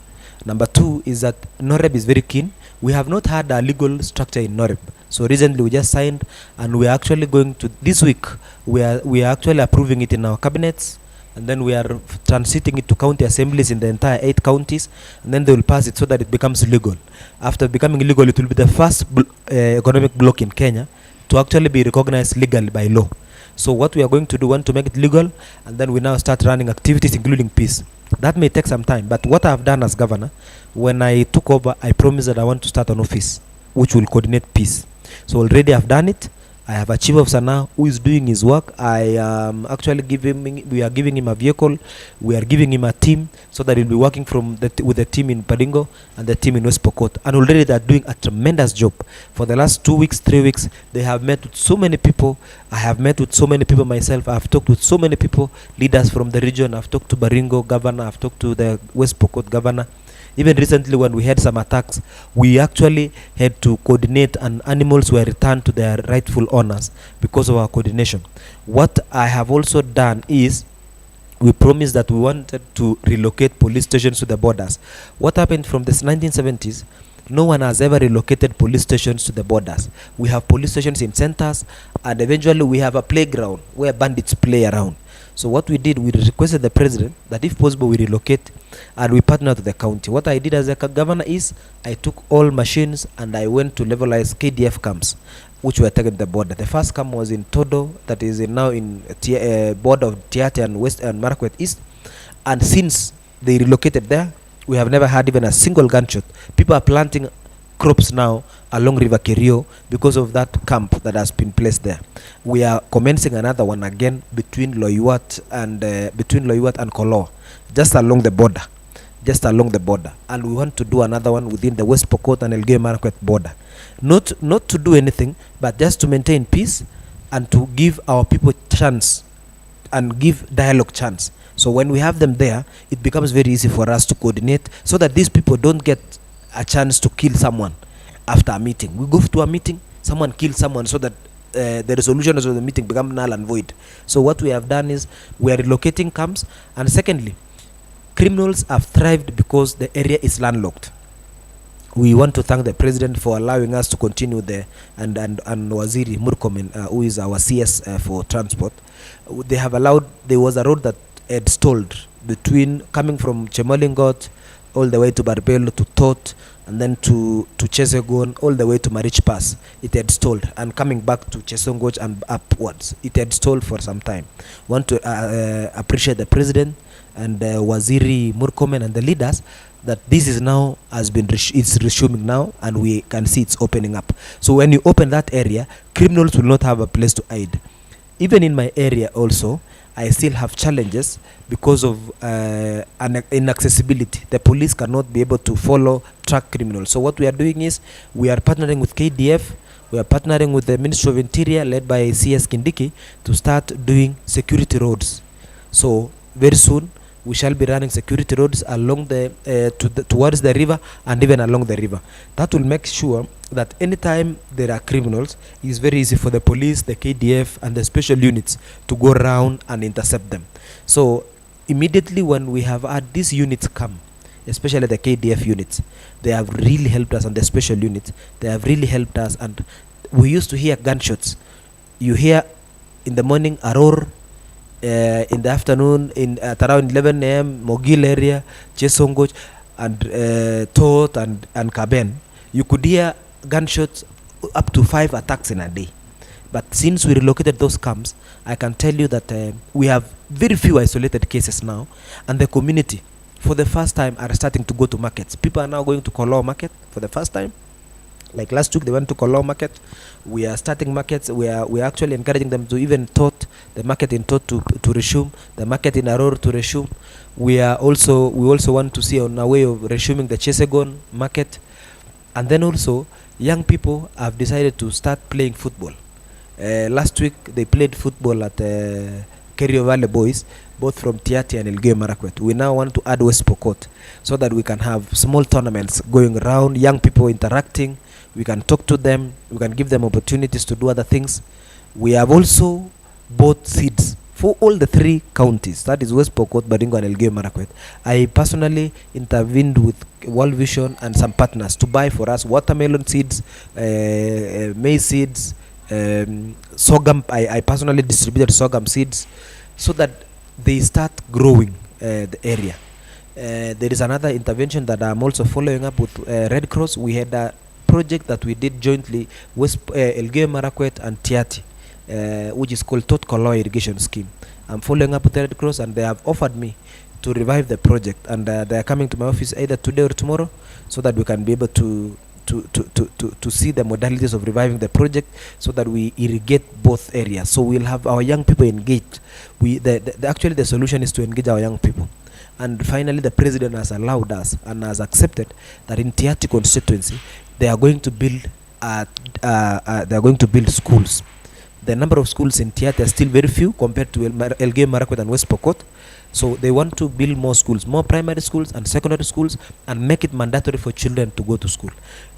Number two is that NOREB is very keen. We have not had a legal structure in NOREB. So recently we just signed, and we are actually going to, this week, we are actually approving it in our cabinets, and then we are transiting it to county assemblies in the entire 8 counties, and then they will pass it so that it becomes legal. After becoming legal, it will be the first economic bloc in Kenya to actually be recognized legally by law. So what we are going to do, want to make it legal, and then we now start running activities including peace. That may take some time, but what I have done as governor, when I took over, I promised that I want to start an office which will coordinate peace. So already I've done it. I have a chief officer now who is doing his work. I actually we are giving him a vehicle. We are giving him a team so that he'll be working with the team in Baringo and the team in West Pokot. And already they are doing a tremendous job. For the last 2 weeks, 3 weeks, they have met with so many people. I have met with so many people myself. I have talked with so many people, leaders from the region. I've talked to Baringo governor. I've talked to the West Pokot governor. Even recently when we had some attacks, we actually had to coordinate and animals were returned to their rightful owners because of our coordination. What I have also done is we promised that we wanted to relocate police stations to the borders. What happened from the 1970s, no one has ever relocated police stations to the borders. We have police stations in centers, and eventually we have a playground where bandits play around. So what we did, we requested the president that if possible we relocate, and we partnered with the county. What I did as a governor is I took all machines and I went to levelize KDF camps which were taken to the border. The first camp was in Todo, that is now in border of Tiate and West and Marakwet East. And since they relocated there, we have never had even a single gunshot. People are planting crops now along River Kerio because of that camp that has been placed there. We are commencing another one again between Loiwat and Koloa, just along the border. And we want to do another one within the West Pokot and Elgeyo Marakwet border. Not to do anything, but just to maintain peace and to give our people chance and give dialogue chance. So when we have them there, it becomes very easy for us to coordinate so that these people don't get a chance to kill someone after a meeting. We go to a meeting, someone kills someone so that the resolution of the meeting become null and void. So what we have done is we are relocating camps, and secondly, criminals have thrived because the area is landlocked. We want to thank the president for allowing us to continue there, and Waziri Murkomen, who is our CS for transport. They have allowed, there was a road that had stalled between coming from Chemolingot all the way to Barbelo to Tot, and then to Chesegon all the way to Marich Pass. It had stalled, and coming back to Chesongoch and upwards, it had stalled for some time. Want to appreciate the president and Waziri Murkomen and the leaders that this is now it's resuming now, and we can see it's opening up. So when you open that area, criminals will not have a place to hide. Even in my area also, I still have challenges because of inaccessibility. The police cannot be able to track criminals. So what we are doing is we are partnering with KDF, we are partnering with the Ministry of Interior led by CS Kindiki to start doing security roads. So very soon we shall be running security roads along towards the river and even along the river. That will make sure that anytime there are criminals, it is very easy for the police, the KDF and the special units to go around and intercept them. So immediately when we have had these units come, especially the KDF units, they have really helped us, and the special units, they have really helped us. And we used to hear gunshots. You hear in the morning a roar, in the afternoon at around 11 a.m. Mogil area, Chesongoch and Tot and Kaben, you could hear gunshots up to 5 attacks in a day. But since we relocated those camps, I can tell you that we have very few isolated cases now, and the community, for the first time, are starting to go to markets. People are now going to Koloo market for the first time. Like last week, they went to Koloo market. We are starting markets. We are actually encouraging them to even Tot, the market in Tot to resume, the market in Aror to resume. We also want to see on our way of resuming the Chesegon market, and then also young people have decided to start playing football. Last week they played football at Kerio Valley Boys, both from Tiati and Elgeyo Marakwet. We now want to add West Pokot so that we can have small tournaments going around, young people interacting. We can talk to them, we can give them opportunities to do other things. We have also bought seeds for all the 3 counties, that is West Pokot, Baringo and Elgeyo Marakwet. I personally intervened with World Vision and some partners to buy for us watermelon seeds, maize seeds, sorghum. I personally distributed sorghum seeds so that they start growing the area. There is another intervention that I'm also following up with Red Cross. We had a project that we did jointly with Elgeyo Marakwet and Tiati, which is called Tot Koloo Irrigation Scheme. I'm following up with the Red Cross, and they have offered me to revive the project, and they are coming to my office either today or tomorrow so that we can be able to see the modalities of reviving the project so that we irrigate both areas. So we'll have our young people engaged. Actually the solution is to engage our young people. And finally, the president has allowed us and has accepted that in Tiati constituency they are going to build schools. The number of schools in Tiati are still very few compared to Elgeyo Marakwet and West Pokot. So they want to build more schools, more primary schools and secondary schools, and make it mandatory for children to go to school.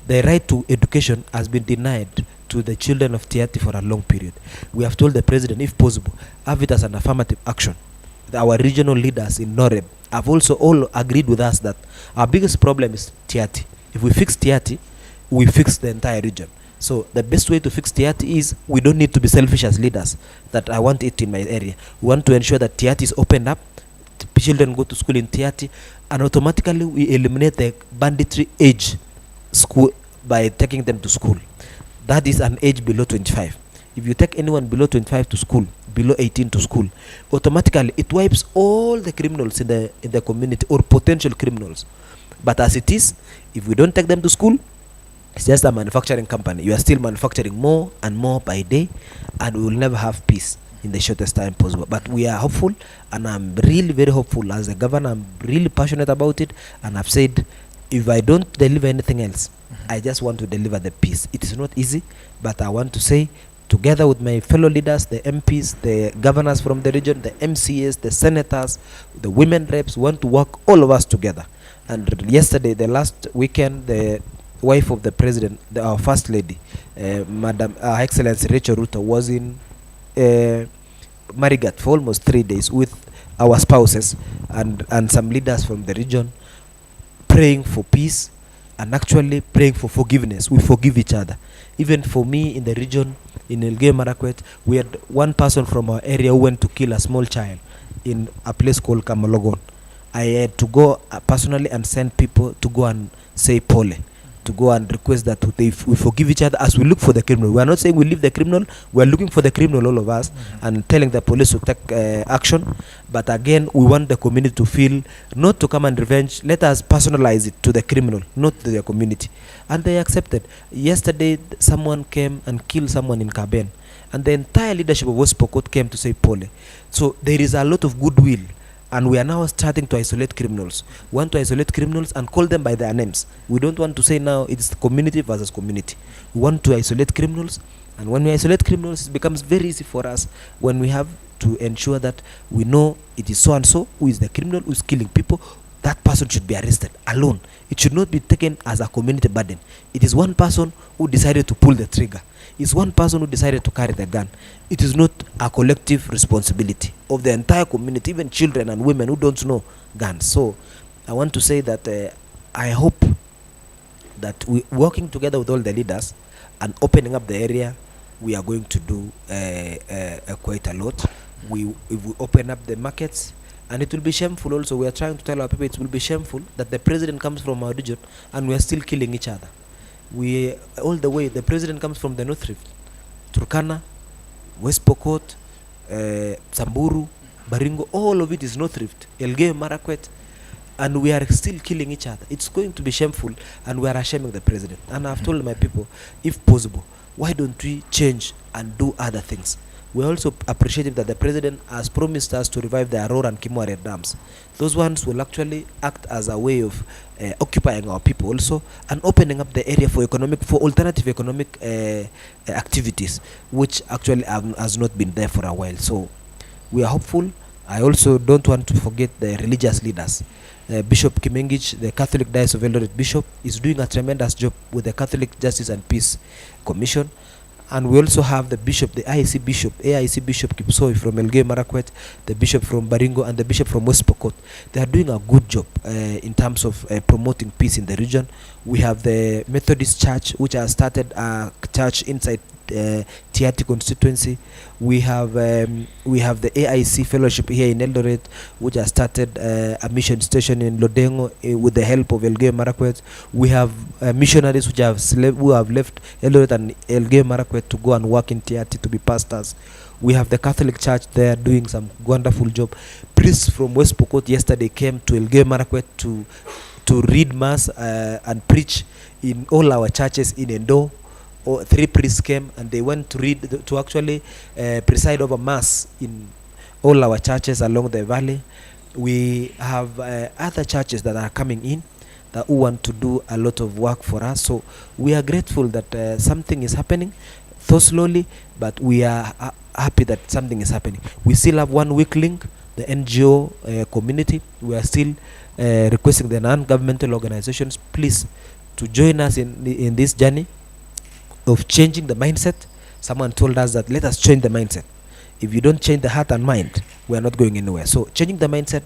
The right to education has been denied to the children of Tiati for a long period. We have told the president, if possible, have it as an affirmative action. Our regional leaders in Noreb have also all agreed with us that our biggest problem is Tiati. If we fix Tiati, we fix the entire region. So the best way to fix Tiati is we don't need to be selfish as leaders, that I want it in my area. We want to ensure that Tiati is opened up, children go to school in Tiati, and automatically we eliminate the banditry age school by taking them to school. That is an age below 25. If you take anyone below 25 to school, below 18 to school, automatically it wipes all the criminals in the community or potential criminals. But as it is, if we don't take them to school, it's just a manufacturing company. You are still manufacturing more and more by day, and we will never have peace in the shortest time possible. But we are hopeful, and I'm really very hopeful as a governor. I'm really passionate about it, and I've said if I don't deliver anything else, I just want to deliver the peace. It is not easy, but I want to say, together with my fellow leaders, the MPs, the governors from the region, the MCAs, the senators, the women reps, want to work all of us together. And yesterday, the last weekend, the wife of the president, our first lady, Madam Excellency Rachel Ruto, was in Marigat for almost 3 days with our spouses and some leaders from the region, praying for peace and actually praying for forgiveness. We forgive each other. Even for me in the region, in Elgeyo Marakwet, we had one person from our area who went to kill a small child in a place called Kamalogon. I had to go personally and send people to go and say pole, to go and request that we forgive each other as we look for the criminal. We are not saying we leave the criminal. We are looking for the criminal, all of us, and telling the police to take action. But again, we want the community to feel not to come and revenge. Let us personalize it to the criminal, not to the community. And they accepted. Yesterday, someone came and killed someone in Kaben, and the entire leadership of West Pokot came to say pole. So there is a lot of goodwill. And we are now starting to isolate criminals. We want to isolate criminals and call them by their names. We don't want to say now it's community versus community. We want to isolate criminals. And when we isolate criminals, it becomes very easy for us when we have to ensure that we know it is so-and-so who is the criminal who is killing people. That person should be arrested alone. It should not be taken as a community burden. It is one person who decided to pull the trigger. It's one person who decided to carry the gun. It is not a collective responsibility of the entire community, even children and women who don't know guns. So I want to say that I hope that we working together with all the leaders and opening up the area, we are going to do quite a lot. If we open up the markets, and it will be shameful also. We are trying to tell our people it will be shameful that the president comes from our region and we are still killing each other. All the way, the president comes from the North Rift, Turkana, West Pokot, Samburu, Baringo, all of it is North Rift, Elgeyo Marakwet, and we are still killing each other. It's going to be shameful, and we are shaming the president. And I've told my people, if possible, why don't we change and do other things? We're also appreciative that the president has promised us to revive the Aurora and Kimware dams. Those ones will actually act as a way of occupying our people also, and opening up the area for alternative economic activities, which actually has not been there for a while. So we are hopeful. I also don't want to forget the religious leaders. Bishop Kimengich, the Catholic Diocese of Eldoret Bishop, is doing a tremendous job with the Catholic Justice and Peace Commission. And we also have the bishop, the AIC Bishop Kipsoi from Elgeyo Marakwet, the bishop from Baringo, and the bishop from West Pokot. They are doing a good job in terms of promoting peace in the region. We have the Methodist Church, which has started a church inside Tiati constituency. We have the AIC Fellowship here in Eldoret, which has started a mission station in Lodengo with the help of Elgeyo Marakwet. We have missionaries who have left Eldoret and Elgeyo Marakwet to go and work in Tiati to be pastors. We have the Catholic Church there doing some wonderful job. Priests from West Pokot yesterday came to Elgeyo Marakwet to read mass and preach in all our churches in Endo. 3 priests came and they went to actually preside over mass in all our churches along the valley. We have other churches that are coming in that who want to do a lot of work for us. So we are grateful that something is happening, though slowly, but we are happy that something is happening. We still have one weak link, the NGO community. We are still requesting the non-governmental organizations, please, to join us in this journey of changing the mindset. Someone told us that let us change the mindset. If you don't change the heart and mind, we are not going anywhere. So changing the mindset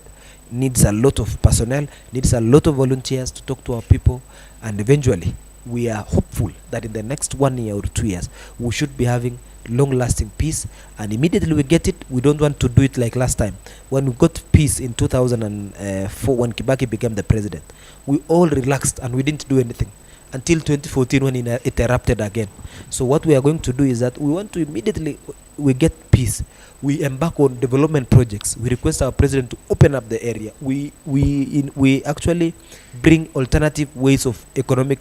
needs a lot of personnel, needs a lot of volunteers to talk to our people, and eventually we are hopeful that in the next 1 year or 2 years we should be having long-lasting peace. And immediately we get it, we don't want to do it like last time when we got peace in 2004 when Kibaki became the president. We all relaxed and we didn't do anything until 2014 when it erupted again. So what we are going to do is that we want to immediately we get peace, we embark on development projects. We request our president to open up the area. We actually bring alternative ways of economic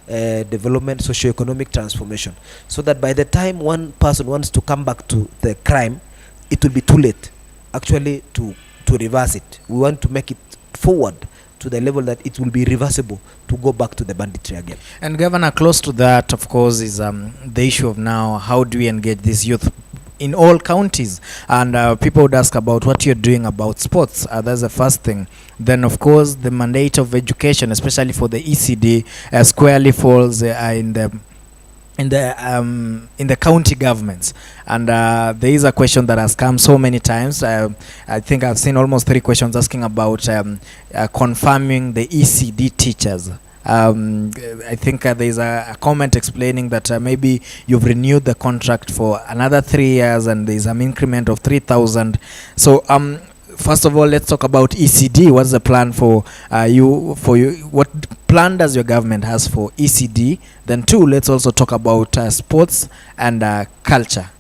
development, socio-economic transformation, so that by the time one person wants to come back to the crime, it will be too late actually to reverse it. We want to make it forward to the level that it will be reversible to go back to the banditry again. And Governor, close to that, of course, is the issue of now, how do we engage this youth in all counties? And people would ask about what you're doing about sports. That's the first thing. Then, of course, the mandate of education, especially for the ECD, squarely falls in the county governments. And there is a question that has come so many times. I think I've seen almost 3 questions asking about confirming the ECD teachers. I think there is a comment explaining that maybe you've renewed the contract for another 3 years and there is an increment of 3,000. So first of all, let's talk about ECD. What's the plan for you? What plan does your government has for ECD? Then 2, let's also talk about sports and culture.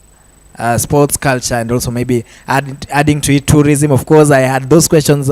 Sports, culture, and also maybe adding to it tourism. Of course, I had those questions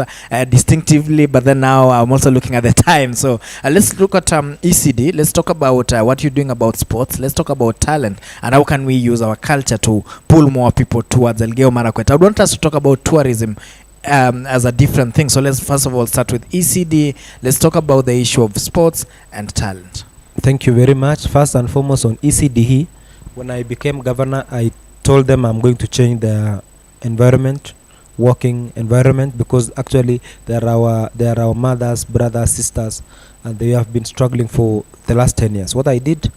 distinctively, but then now I'm also looking at the time. So let's look at ECD. Let's talk about what you're doing about sports. Let's talk about talent and how can we use our culture to pull more people towards Elgeyo Marakwet. I want us to talk about tourism as a different thing. So let's first of all start with ECD. Let's talk about the issue of sports and talent. Thank you very much. First and foremost on ECD, when I became governor, I told them I'm going to change the environment, working environment, because actually they are our mothers, brothers, sisters, and they have been struggling for the last 10 years. What I did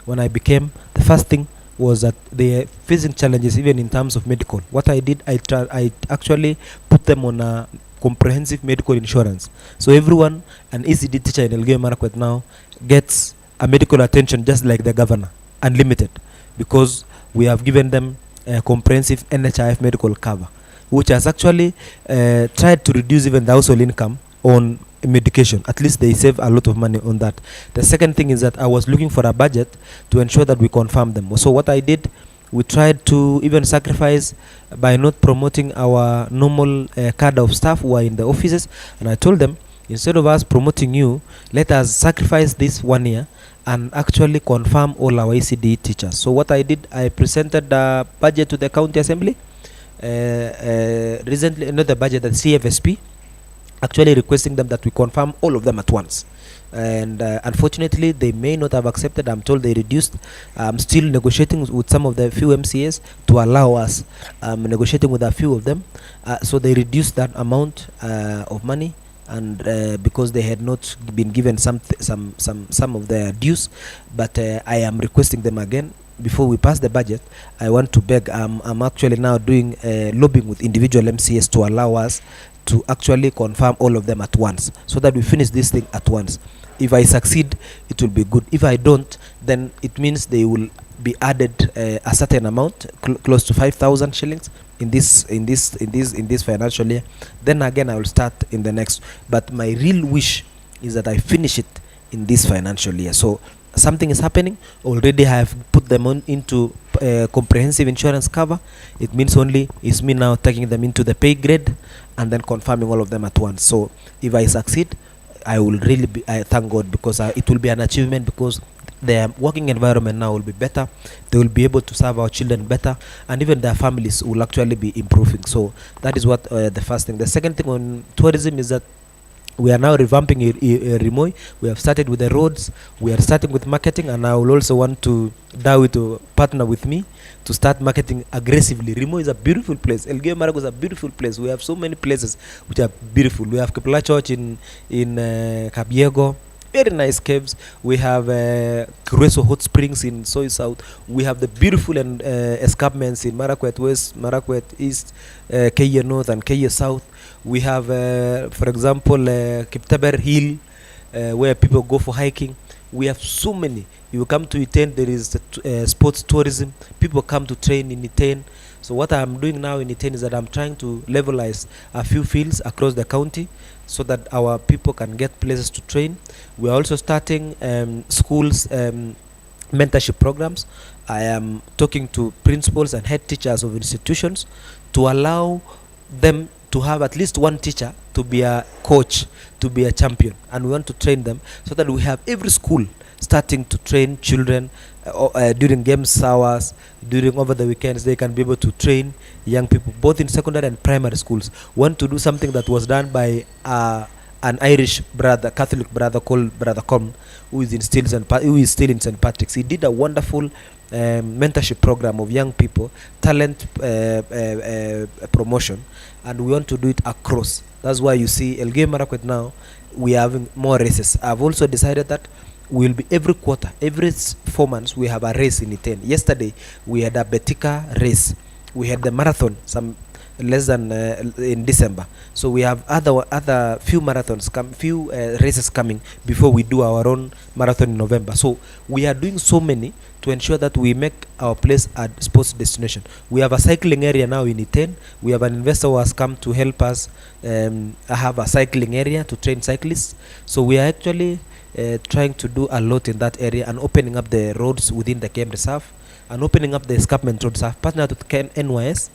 when I became, the first thing was that they are facing challenges even in terms of medical. What I did, I actually put them on a comprehensive medical insurance. So everyone, an ECD teacher in Elgeyo Marakwet now gets a medical attention just like the governor, unlimited, because we have given them a comprehensive NHIF medical cover, which has actually tried to reduce even the household income on medication. At least they save a lot of money on that. The second thing is that I was looking for a budget to ensure that we confirm them. So what I did We tried to even sacrifice by not promoting our normal cadre of staff who are in the offices. And I told them, instead of us promoting you, let us sacrifice this 1 year and actually confirm all our ECD teachers. So what I did, I presented the budget to the county assembly. Recently, another budget, the CFSP, actually requesting them that we confirm all of them at once. And unfortunately, they may not have accepted. I'm told they reduced. I'm still negotiating with some of the few MCAs to allow us. I'm negotiating with a few of them. So they reduced that amount of money, and because they had not been given some of their dues. But I am requesting them again. Before we pass the budget, I want to beg. I'm actually now doing lobbying with individual MCAs to allow us to actually confirm all of them at once, so that we finish this thing at once. If I succeed, it will be good. If I don't, then it means they will be added a certain amount, close to 5,000 shillings in this financial year. Then again, I will start in the next. But my real wish is that I finish it in this financial year. So something is happening already. I have put them on into comprehensive insurance cover. It means only it's me now taking them into the pay grade and then confirming all of them at once. So if I succeed, I will really be, I thank God, because it will be an achievement, because their working environment now will be better. They will be able to serve our children better, and even their families will actually be improving. So that is what the first thing. The second thing on tourism is that we are now revamping Rimoi. We have started with the roads. We are starting with marketing, and I will also want to Dawi to partner with me to start marketing aggressively. Rimoi is a beautiful place. Elgeyo Marakwet is a beautiful place. We have so many places which are beautiful. We have Kipla Church in Kabiego. Very nice caves. We have Kureso Hot Springs in Soy South. We have the beautiful and escarpments in Marakwet West, Marakwet East, Kenya North, and Kenya South. We have, for example, Kiptaber Hill, where people go for hiking. We have so many. You come to Iten, there is sports tourism. People come to train in Iten. So what I'm doing now in Iten is that I'm trying to levelize a few fields across the county so that our people can get places to train. We are also starting schools mentorship programs. I am talking to principals and head teachers of institutions to allow them to have at least one teacher to be a coach, to be a champion, and we want to train them so that we have every school starting to train children during games hours, during over the weekends. They can be able to train young people both in secondary and primary schools. We want to do something that was done by an Irish brother, Catholic brother called Brother Com, who is still in St. Patrick's. He did a wonderful mentorship program of young people, talent promotion, and we want to do it across. That's why you see Elgeyo Marakwet now, we are having more races. I've also decided that we will be every quarter, every 4 months, we have a race in Iten. Yesterday, we had a Betika race. We had the marathon, some less than in December. So we have other few marathons, few races coming before we do our own marathon in November. So we are doing so many to ensure that we make our place a sports destination. We have a cycling area now in Iten. We have an investor who has come to help us have a cycling area to train cyclists. So we are actually trying to do a lot in that area and opening up the roads within the game reserve and opening up the escarpment roads. I've partnered with NYS,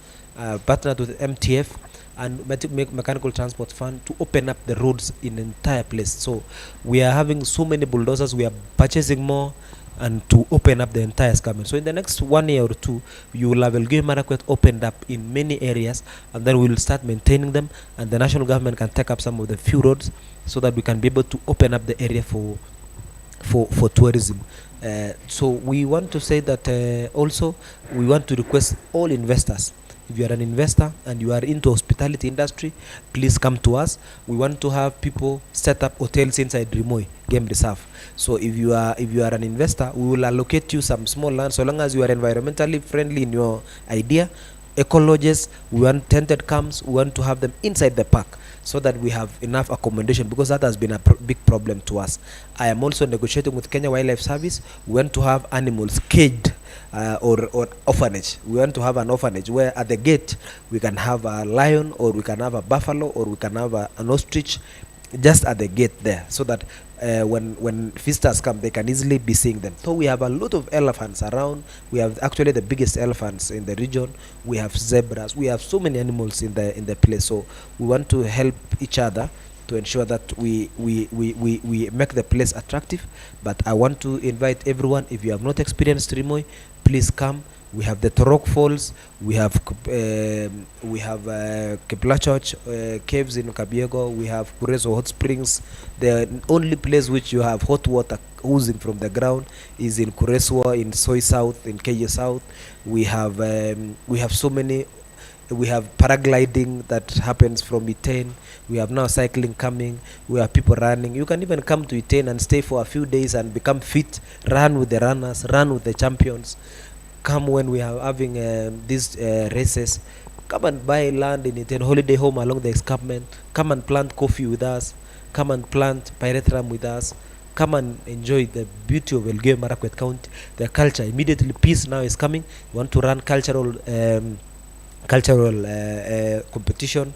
partnered with MTF and Mechanical Transport Fund to open up the roads in the entire place. So we are having so many bulldozers. We are purchasing more and to open up the entire escarpment. So in the next 1 year or two, you will have Elgeyo Marakwet opened up in many areas, and then we will start maintaining them, and the national government can take up some of the few roads so that we can be able to open up the area for tourism. So we want to say that also we want to request all investors. If you are an investor and you are into hospitality industry, please come to us. We want to have people set up hotels inside Rimoi Game Reserve. So if you are an investor, we will allocate you some small land, so long as you are environmentally friendly in your idea. Ecologists, we want tented camps, we want to have them inside the park so that we have enough accommodation, because that has been a big problem to us. I am also negotiating with Kenya Wildlife Service. We want to have animals caged or orphanage. We want to have an orphanage where at the gate we can have a lion, or we can have a buffalo, or we can have an ostrich just at the gate there, so that when visitors come, they can easily be seeing them. So we have a lot of elephants around. We have actually the biggest elephants in the region. We have zebras. We have so many animals in the place. So we want to help each other to ensure that we make the place attractive. But I want to invite everyone, if you have not experienced Rimoy, please come. We have the Torok Falls, we have Kiplachurch caves in Kabiego, we have Kureso Hot Springs. The only place which you have hot water oozing from the ground is in Kureswa, in Soy South, in Kenya South. We have so many. We have paragliding that happens from Iten. We have now cycling coming. We have people running. You can even come to Iten and stay for a few days and become fit. Run with the runners. Run with the champions. Come when we are having these races. Come and buy land in Iten. Holiday home along the escarpment. Come and plant coffee with us. Come and plant pyrethrum with us. Come and enjoy the beauty of Elgeyo Marakwet County. The culture. Immediately peace now is coming. We want to run cultural competition.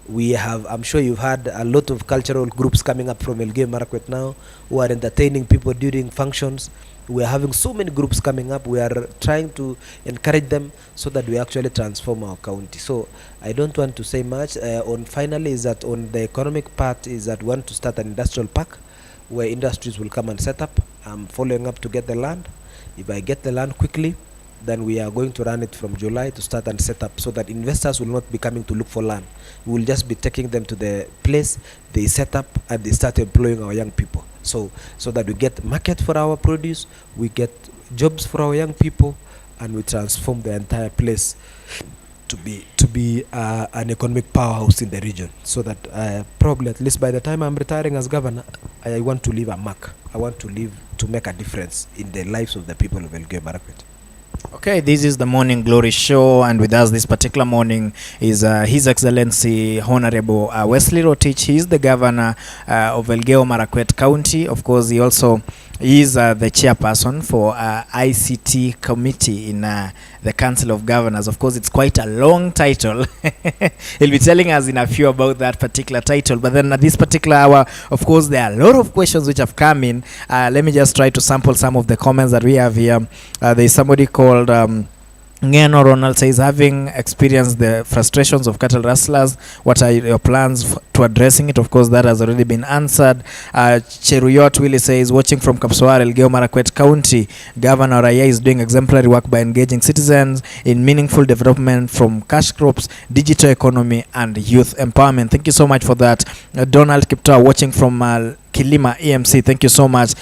We have, I'm sure you've had a lot of cultural groups coming up from Elgeyo Marakwet now who are entertaining people during functions. We are having so many groups coming up. We are trying to encourage them so that we actually transform our county. So I don't want to say much. Finally is that on the economic part is that we want to start an industrial park where industries will come and set up. I'm following up to get the land. If I get the land quickly, then we are going to run it from July to start and set up so that investors will not be coming to look for land. We will just be taking them to the place, they set up and they start employing our young people. So that we get market for our produce, we get jobs for our young people, and we transform the entire place to be an economic powerhouse in the region. So that probably at least by the time I'm retiring as governor, I want to leave a mark. I want to leave to make a difference in the lives of the people of Elgeyo Marakwet. Okay, this is the Morning Glory Show, and with us this particular morning is His Excellency Honorable Wesley Rotich. He is the governor of Elgeyo Marakwet County. Of course, he also is the chairperson for ICT committee in the Council of Governors. Of course, it's quite a long title. He'll be telling us in a few about that particular title. But then at this particular hour, of course, there are a lot of questions which have come in. Let me just try to sample some of the comments that we have here. There is somebody called Ngeno Ronald says, having experienced the frustrations of cattle rustlers, what are your plans to addressing it? Of course, that has already been answered. Cheruyot Willie says, watching from Kapsawar, Elgeyo Marakwet County, Governor Raya is doing exemplary work by engaging citizens in meaningful development from cash crops, digital economy, and youth empowerment. Thank you so much for that. Donald Kiptoa, watching from Kilima EMC, thank you so much.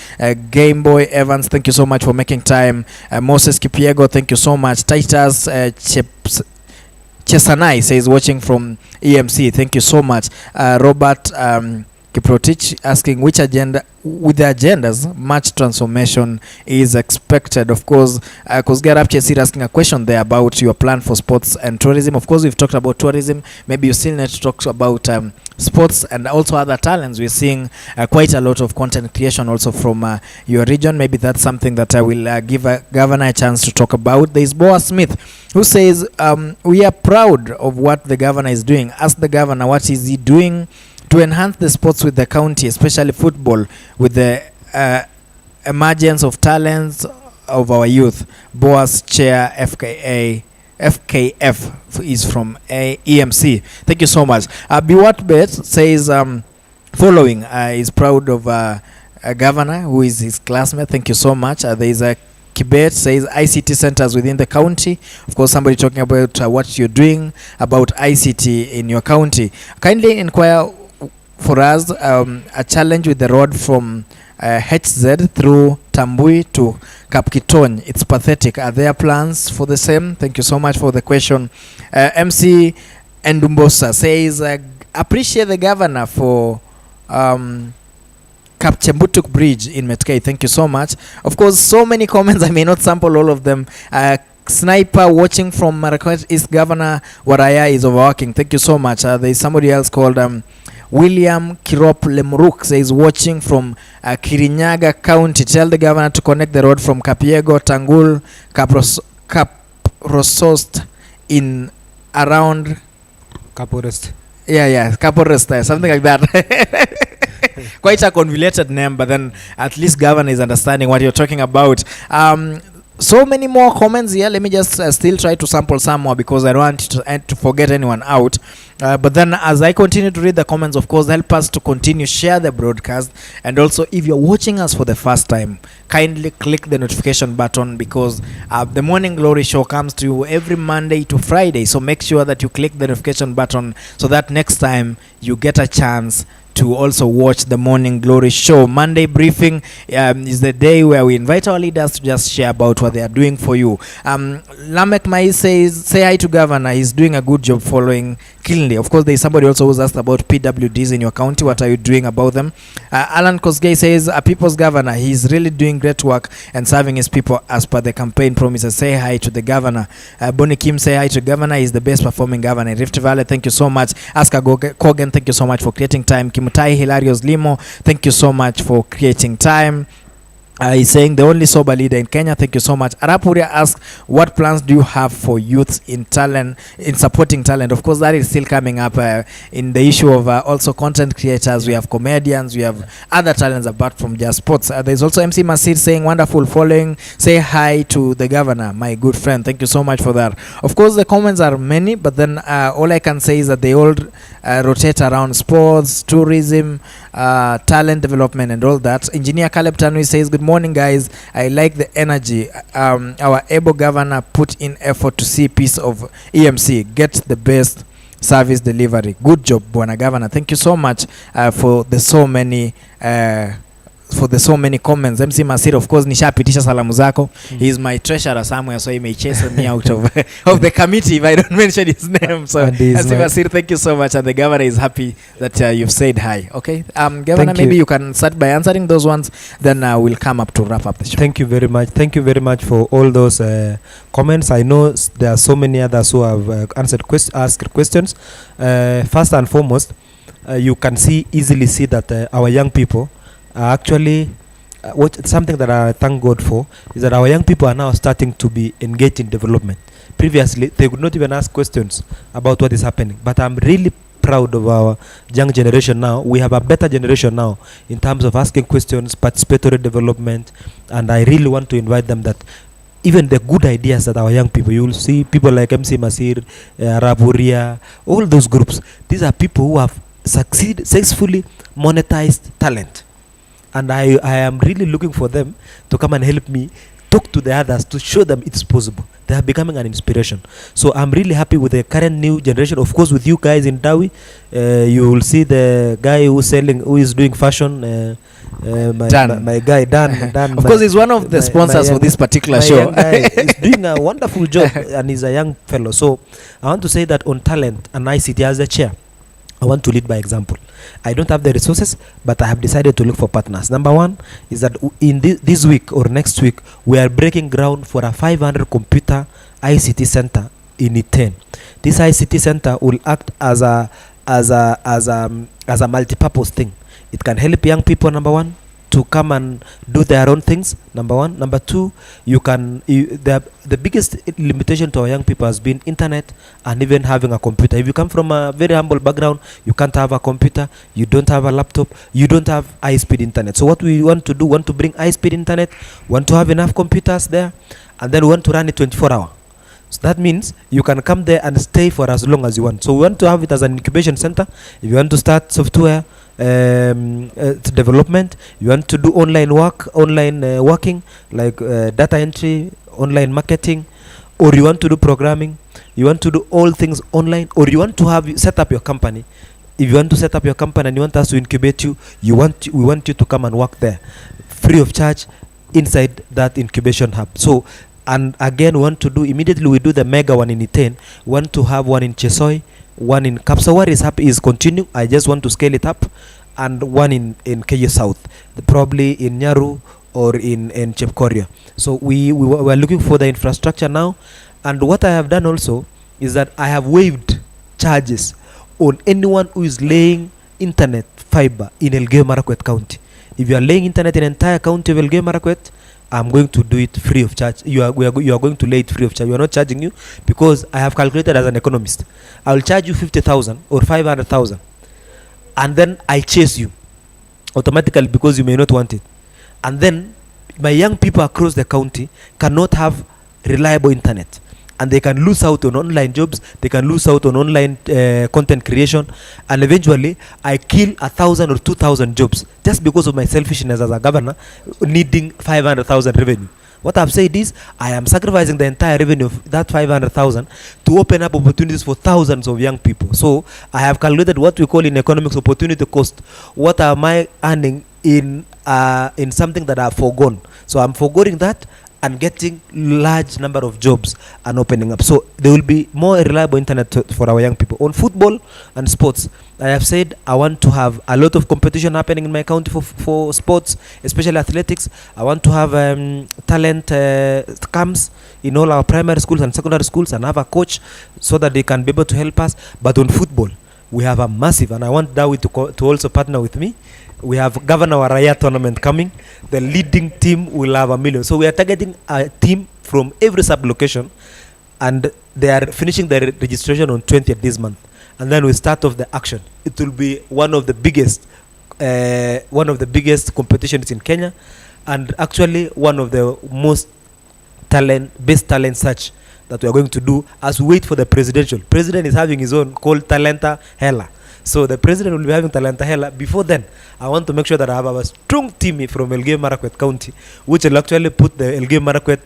Game Boy Evans, thank you so much for making time. Moses Kipiego, thank you so much. Titus Chesanai says, watching from EMC, thank you so much. Robert Kiprotich asking which agenda, with the agendas, much transformation is expected. Of course, Kosgara Chesir asking a question there about your plan for sports and tourism. Of course, we've talked about tourism. Maybe you still need to talk about sports and also other talents. We're seeing quite a lot of content creation also from your region. Maybe that's something that I will give a governor a chance to talk about. There's Boa Smith who says, we are proud of what the governor is doing. Ask the governor, what is he doing to enhance the sports with the county, especially football, with the emergence of talents of our youth. Boas Chair FKF is from EMC. Thank you so much. Biwat Bet says, following, is proud of a governor who is his classmate. Thank you so much. There is a Kibet says ICT centers within the county. Of course, somebody talking about what you're doing about ICT in your county. Kindly inquire for us a challenge with the road from HZ through Tambui to Kapkitony. It's pathetic. Are there plans for the same? Thank you so much for the question. MC Endumbosa says, appreciate the governor for Kapchembutuk Bridge in Metkei. Thank you so much. Of course, so many comments. I may not sample all of them. Sniper watching from Marakwet East, Governor Waraya is overworking. Thank you so much. There is somebody else called William Kirop Lemuruk says, watching from Kirinyaga County. Tell the governor to connect the road from Kapiego, Tangul, Kaprosost in around Kaporest. Kaporest, something like that. Quite a convoluted name, but then at least governor is understanding what you're talking about. So many more comments here. Let me just still try to sample some more because I don't want to forget anyone out. But then as I continue to read the comments, of course, help us to continue, share the broadcast. And also, if you're watching us for the first time, kindly click the notification button because the Morning Glory Show comes to you every Monday to Friday. So make sure that you click the notification button so that next time you get a chance to also watch the Morning Glory Show. Monday briefing is the day where we invite our leaders to just share about what they are doing for you. Lamek Mai says, say hi to governor. He's doing a good job following keenly. Of course, there is somebody also who's asked about PWDs in your county. What are you doing about them? Alan Kosgei says, a people's governor. He's really doing great work and serving his people as per the campaign promises. Say hi to the governor. Bonnie Kim, say hi to governor. He's the best performing governor in Rift Valley. Thank you so much. Aska Kogan, thank you so much for creating time. Kimutai Hilarious Limo, thank you so much for creating time. He's saying the only sober leader in Kenya. Thank you so much. Arapuria asks, what plans do you have for youth in talent, in supporting talent? Of course, that is still coming up in the issue of also content creators. We have comedians, we have other talents apart from just sports. There's also MC Masir saying, wonderful following. Say hi to the governor, my good friend. Thank you so much for that. Of course, the comments are many, but then all I can say is that they all rotate around sports, tourism, talent development, and all that. Engineer Caleb Tanui says, good morning, guys. I like the energy. Our able governor put in effort to see piece of EMC get the best service delivery. Good job, Bwana Governor. Thank you so much for the so many comments. MC Masir, of course, nishapitisha salamu zako. He's my treasurer somewhere, so he may chase me out of the committee if I don't mention his name. So MC Masir, thank you so much, and the governor is happy that you've said hi. Okay, Governor, maybe you can start by answering those ones, then we'll come up to wrap up the show. Thank you very much. Thank you very much for all those comments. I know there are so many others who have asked questions. First and foremost, you can easily see that our young people actually something that I thank God for is that our young people are now starting to be engaged in development. Previously, they could not even ask questions about what is happening. But I'm really proud of our young generation now. We have a better generation now in terms of asking questions, participatory development, and I really want to invite them that even the good ideas that our young people, you will see people like MC Masir, Raburia, all those groups. These are people who have successfully monetized talent. And I am really looking for them to come and help me talk to the others to show them it's possible. They are becoming an inspiration. So I'm really happy with the current new generation. Of course, with you guys in Dawi, you will see the guy who is doing fashion. My guy Dan. Of course, he's one of the sponsors for this particular show. He's doing a wonderful job, and he's a young fellow. So I want to say that on talent and ICT as the chair, I want to lead by example. I don't have the resources, but I have decided to look for partners. Number one is that in this week or next week, we are breaking ground for a 500 computer ICT center in Iten. This ICT center will act as a multi-purpose thing. It can help young people, number one, to come and do their own things, number one. Number two, the biggest limitation to our young people has been internet and even having a computer. If you come from a very humble background, you can't have a computer, you don't have a laptop, you don't have high-speed internet. So what we want to do, want to bring high-speed internet, want to have enough computers there, and then we want to run it 24 hours. So that means you can come there and stay for as long as you want. So we want to have it as an incubation center. If you want to start software development, you want to do online working like data entry, online marketing, or you want to do programming, you want to do all things online, or you want to set up your company. If you want to set up your company and you want us to incubate you, we want you to come and work there free of charge inside that incubation hub. So, and again, we want to do immediately, we do the mega one in Iten, we want to have one in Chesoi, one in Kapsawar is continue. I just want to scale it up, and one in Kenya South, probably in Nyaru or in Chepkoria. So we are looking for the infrastructure now, and what I have done also is that I have waived charges on anyone who is laying internet fiber in Elgeyo Marakwet County. If you are laying internet in the entire county of Elgeyo Marakwet, I'm going to do it free of charge. You are going to lay it free of charge. We are not charging you because I have calculated as an economist. I will charge you 50,000 or 500,000, and then I chase you. automatically because you may not want it. And then my young people across the county cannot have reliable internet, and they can lose out on online jobs, they can lose out on online content creation, and eventually I kill 1,000 or 2,000 jobs just because of my selfishness as a governor needing 500,000 revenue. What I've said is I am sacrificing the entire revenue of that 500,000 to open up opportunities for thousands of young people. So I have calculated what we call in economics opportunity cost. What am I earning in something that I've forgone? So I'm foregoing that and getting large number of jobs and opening up. So there will be more reliable internet for our young people. On football and sports, I have said I want to have a lot of competition happening in my county for sports, especially athletics. I want to have talent camps in all our primary schools and secondary schools and have a coach so that they can be able to help us. But on football, we have a massive, and I want Dawi to also partner with me. We have Governor Waraya tournament coming. The leading team will have 1 million. So we are targeting a team from every sub-location, and they are finishing their registration on 20th this month. And then we start off the action. It will be one of the biggest competitions in Kenya, and actually one of the best talent search that we are going to do as we wait for the presidential. President is having his own called Talenta Hela. So the president will be having Talenta Hela. Before then, I want to make sure that I have a strong team from Elgeyo Marakwet County, which will actually put the Elgeyo Marakwet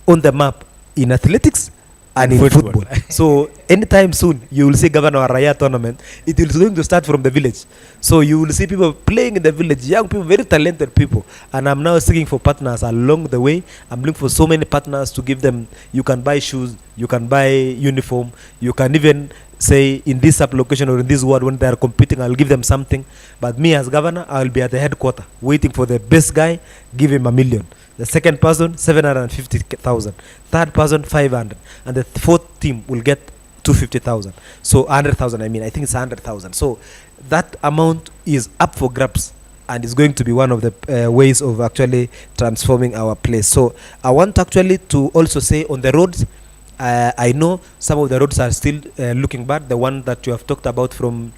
on the map in athletics and in football. So anytime soon, you will see Governor Araya tournament. It is going to start from the village. So you will see people playing in the village, young people, very talented people. And I'm now seeking for partners along the way. I'm looking for so many partners to give them. You can buy shoes, you can buy uniform, you can even say in this sub-location or in this ward when they are competing, I'll give them something. But me as governor, I'll be at the headquarters waiting for the best guy, give him 1 million. The second person, 750,000. Third person, 500. And the fourth team will get 250,000. So 100,000, I think it's 100,000. So that amount is up for grabs, and is going to be one of the ways of actually transforming our place. So I want actually to also say on the roads, I know some of the roads are still looking bad. The one that you have talked about from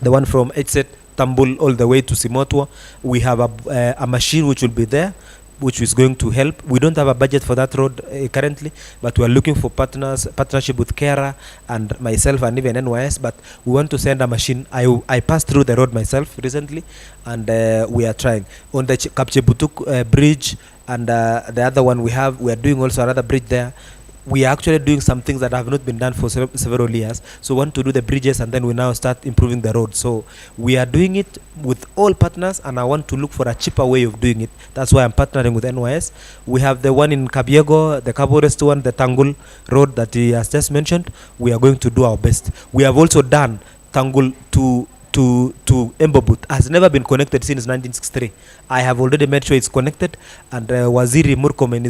H.E Tambul all the way to Simotwa, we have a machine which will be there, which is going to help. We don't have a budget for that road currently, but we are looking for partnership with Kera and myself and even NYS, but we want to send a machine. I passed through the road myself recently, and we are trying. On the Kapchebutuk bridge and the other one we are doing also another bridge there. We are actually doing some things that have not been done for several years. So we want to do the bridges, and then we now start improving the road. So we are doing it with all partners, and I want to look for a cheaper way of doing it. That's why I'm partnering with NYS. We have the one in Kabiego, the Kaborest one, the Tangul road that he has just mentioned. We are going to do our best. We have also done Tangul to Embobut. Has never been connected since 1963. I have already made sure it's connected, and Waziri Murkomen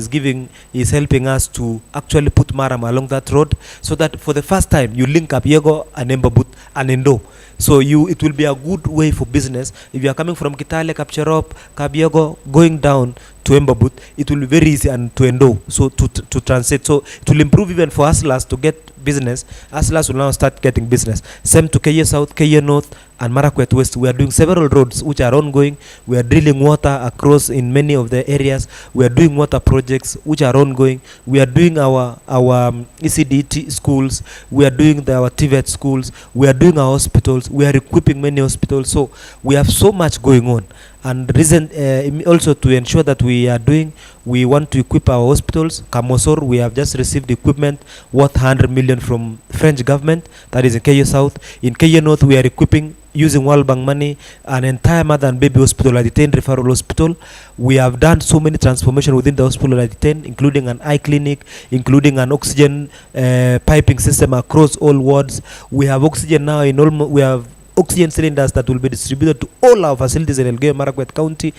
is helping us to actually put Maram along that road, so that for the first time you link up Yego and Embobut and Endo. So it will be a good way for business. If you are coming from Kitale, Kapcherop, Kabiego, going down to Embobut, it will be very easy, and to Endo, so to transit. So it will improve even for Hustlers to get business. Hustlers will now start getting business. Same to Kenya South, Kenya North, and Marakwet West. We are doing several roads which are ongoing. We are drilling water across in many of the areas. We are doing water projects which are ongoing. We are doing our ECDT schools. We are doing our TVET schools. We are doing our hospitals. We are equipping many hospitals. So we have so much going on. And also to ensure that we want to equip our hospitals. Kamosor, we have just received equipment worth 100 million from French government. That is in Kenya South. In Kenya North, we are equipping, using World Bank money, an entire mother and baby hospital at Iten referral hospital. We have done so many transformation within the hospital at Iten, including an eye clinic, including an oxygen piping system across all wards. We have oxygen now in we have oxygen cylinders that will be distributed to all our facilities in Elgeyo Marakwet County.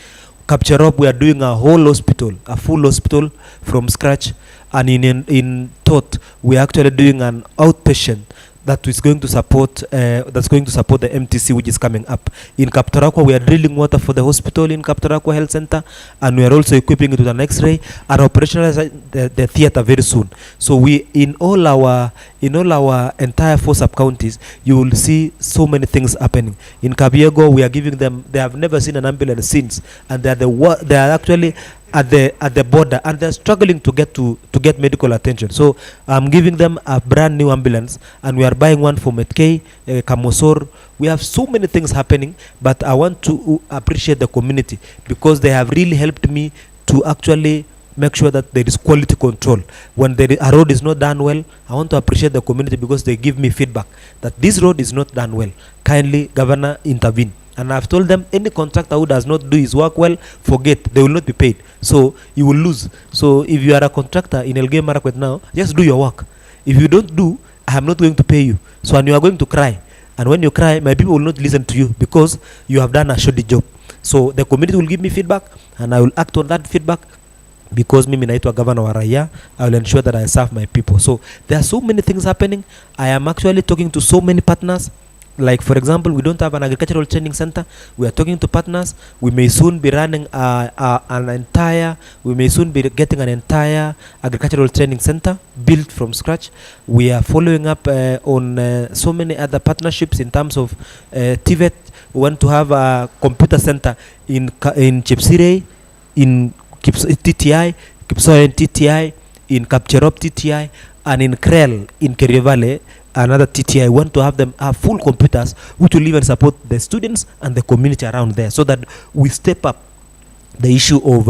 Kapcherop, we are doing a whole hospital, a full hospital from scratch. And in Tot, we are actually doing an outpatient that is going to support the MTC which is coming up. In Kaptarakwa, we are drilling water for the hospital in Kaptarakwa Health Center, and we are also equipping it with an X-ray and operationalize the theater very soon. So we in all our entire 4 sub-counties, you will see so many things happening. In Kabiego, we are giving them, they have never seen an ambulance since, and they are actually at the border, and they're struggling to get medical attention. So I'm giving them a brand new ambulance, and we are buying one for Metkei, Kamosor. We have so many things happening, but I want to appreciate the community because they have really helped me to actually make sure that there is quality control. When a road is not done well, I want to appreciate the community because they give me feedback that this road is not done well. Kindly, Governor, intervene. And I've told them any contractor who does not do his work well, forget, they will not be paid. So you will lose. So if you are a contractor in Elgeyo Marakwet now, just do your work. If you don't do, I am not going to pay you. So and you are going to cry. And when you cry, my people will not listen to you because you have done a shoddy job. So the community will give me feedback, and I will act on that feedback because mimi naitwa governor wa raia. I will ensure that I serve my people. So there are so many things happening. I am actually talking to so many partners. Like for example, we don't have an agricultural training center. We are talking to partners. We may soon be running we may soon be getting an entire agricultural training center built from scratch. We are following up on so many other partnerships in terms of TVET. We want to have a computer center in Chepsirei, in TTI, Kipsoen TTI, in Kapcherop TTI, and in Krell in Kerio Valley, another TTI. I want to have them have full computers which will even support the students and the community around there, so that we step up the issue of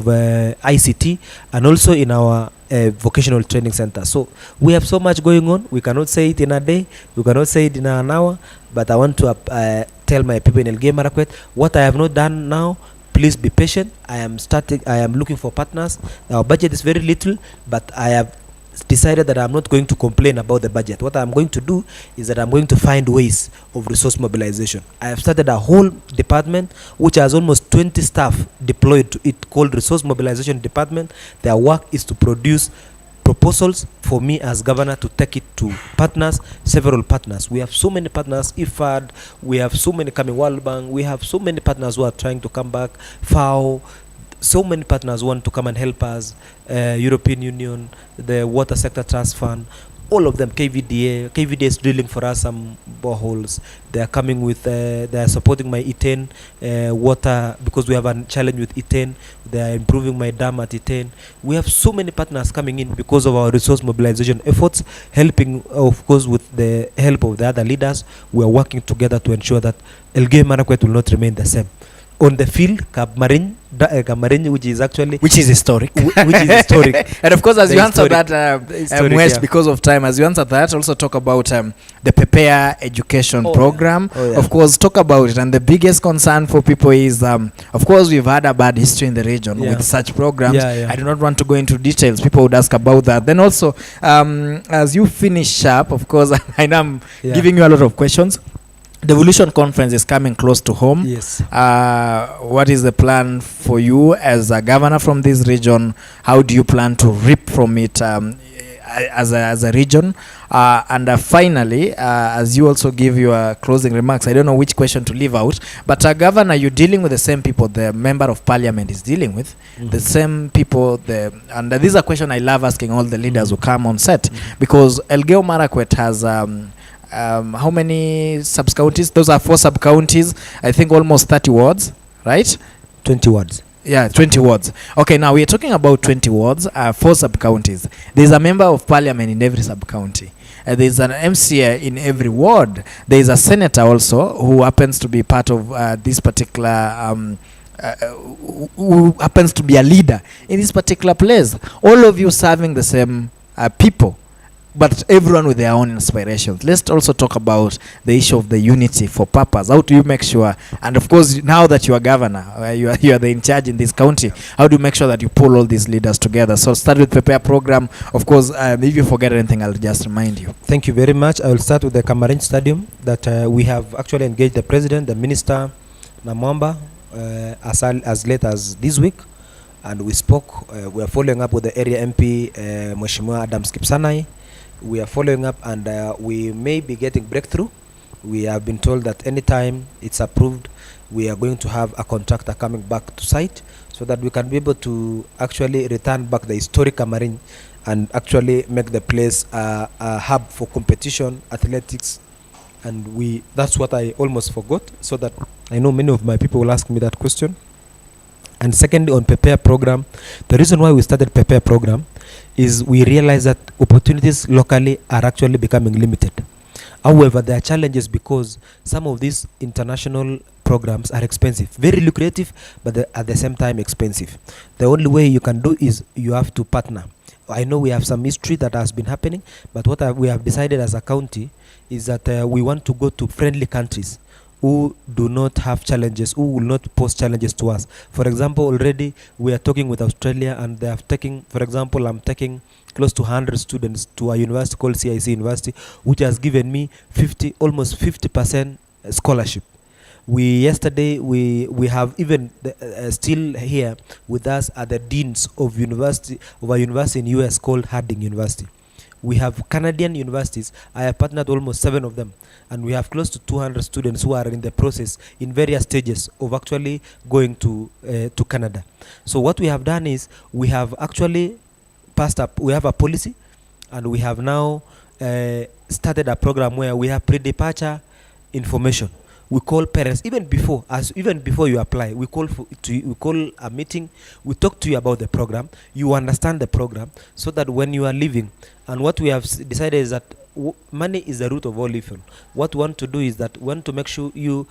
ICT, and also in our vocational training center. So we have so much going on. We cannot say it in a day, we cannot say it in an hour, but I want to tell my people in Elgeyo Marakwet what I have not done now. Please be patient. I am looking for partners. Our budget is very little, but I have decided that I'm not going to complain about the budget. What I'm going to do is that I'm going to find ways of resource mobilization. I have started a whole department which has almost 20 staff deployed to it, called Resource Mobilization Department. Their work is to produce proposals for me as governor to take it to partners, several partners. We have so many partners, IFAD, we have so many coming, World Bank, we have so many partners who are trying to come back, FAO, so many partners want to come and help us, European Union, the Water Sector Trust Fund, all of them, KVDA is drilling for us some boreholes. They are coming with, they are supporting my ethane water because we have a challenge with ethane. They are improving my dam at ethane. We have so many partners coming in because of our resource mobilization efforts, helping, of course, with the help of the other leaders. We are working together to ensure that Elgeyo Marakwet will not remain the same. On the field, Kamarin, which is historic. And of course, as you answer that, West, because of time, as you answer that, also talk about the Prepare Education Program. Yeah. Of course, talk about it. And the biggest concern for people is, of course, we've had a bad history in the region with such programs. I do not want to go into details. People would ask about that. Then also, as you finish up, of course, I know I'm giving you a lot of questions. The Evolution Conference is coming close to home. Yes. What is the plan for you as a governor from this region? How do you plan to reap from it as a region? And finally, as you also give your closing remarks, I don't know which question to leave out, but Governor, you're dealing with the same people the Member of Parliament is dealing with, the same people. And this is a question I love asking all the leaders who come on set, because Elgeyo Marakwet has how many sub-counties? Those are 4 sub-counties. I think almost 30 wards, right? 20 wards. Yeah, 20 wards. Okay, now we are talking about 20 wards, 4 sub-counties. There's a member of parliament in every sub-county. There's an MCA in every ward. There's a senator also who happens to be part of this particular who happens to be a leader in this particular place. All of you serving the same people, but everyone with their own inspirations. Let's also talk about the issue of the unity for purpose. How do you make sure, and of course now that you are governor, you are the in charge in this county, how do you make sure that you pull all these leaders together? So start with Prepare program. Of course, if you forget anything, I'll just remind you. Thank you very much. I will start with the Kamarin Stadium that we have actually engaged the president, the minister, Namwamba, as late as this week. And we spoke, we are following up with the area MP, Mheshimiwa Adams Kipsanai. We are following up, and we may be getting breakthrough. We have been told that anytime it's approved, we are going to have a contractor coming back to site so that we can be able to actually return back the historic Marine and actually make the place a hub for competition, athletics, and that's what I almost forgot, so that I know many of my people will ask me that question. And secondly, on Prepare program, the reason why we started Prepare program is we realize that opportunities locally are actually becoming limited. However, there are challenges because some of these international programs are expensive, very lucrative, but at the same time expensive. The only way you can do is you have to partner. I know we have some history that has been happening, but what we have decided as a county is that we want to go to friendly countries who do not have challenges, who will not pose challenges to us. For example, already we are talking with Australia, and they have taken, for example, I'm taking close to 100 students to a university called CIC University, which has given me almost 50% scholarship. Yesterday we have even still here with us are the deans of a university in US called Harding University. We have Canadian universities. I have partnered almost 7 of them, and we have close to 200 students who are in the process in various stages of actually going to Canada. So what we have done is we have actually passed up. We have a policy, and we have now started a program where we have pre-departure information. We call parents even before you apply. We call a meeting. We talk to you about the program. You understand the program, so that when you are leaving, and what we have decided is that money is the root of all evil. What we want to do is that we want to make sure you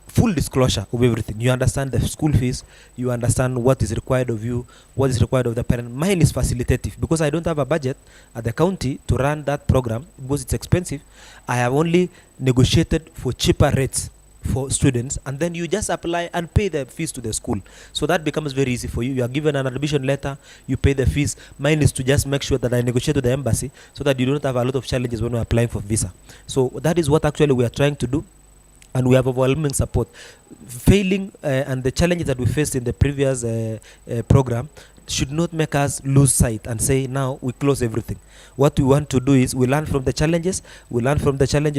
full disclosure of everything. You understand the school fees. You understand what is required of you, what is required of the parent. Mine is facilitative because I don't have a budget at the county to run that program because it's expensive. I have only negotiated for cheaper rates for students, and then you just apply and pay the fees to the school. So that becomes very easy for you. You are given an admission letter, you pay the fees. Mine is to just make sure that I negotiate with the embassy so that you don't have a lot of challenges when you're applying for visa. So that is what actually we are trying to do, and we have overwhelming support. Failing and the challenges that we faced in the previous program should not make us lose sight and say now we close everything. What we want to do is we learn from the challenges,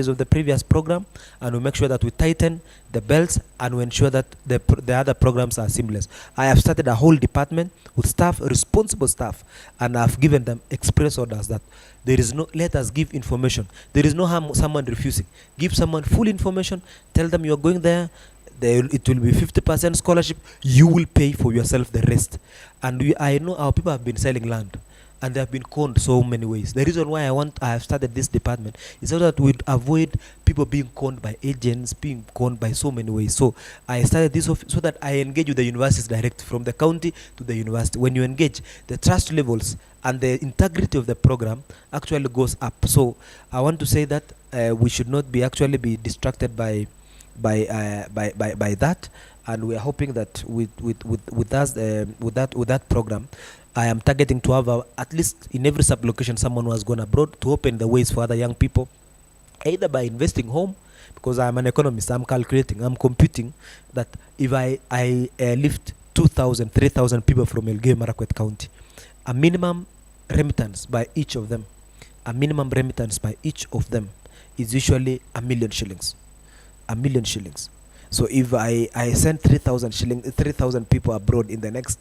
of the previous program, and we make sure that we tighten the belts and we ensure that the other programs are seamless. I have started a whole department with staff, responsible staff, and I've given them express orders that there is no, let us give information. There is no harm someone refusing. Give someone full information, tell them you're going there, it will be 50% scholarship. You will pay for yourself the rest. And I know our people have been selling land, and they have been conned so many ways. The reason why I have started this department is so that we avoid people being conned by agents, being conned by so many ways. So I started this so that I engage with the universities direct, from the county to the university. When you engage, the trust levels and the integrity of the program actually goes up. So I want to say that we should not be distracted by that, and we are hoping that with that program, I am targeting to have at least in every sub-location someone who has gone abroad, to open the ways for other young people, either by investing home, because I am an economist, I'm calculating, I'm computing that if I lift 2,000, 3,000 people from Elgeyo Marakwet County, a minimum remittance by each of them is usually 1 million shillings. 1 million shillings. So if I send 3,000 people abroad in the next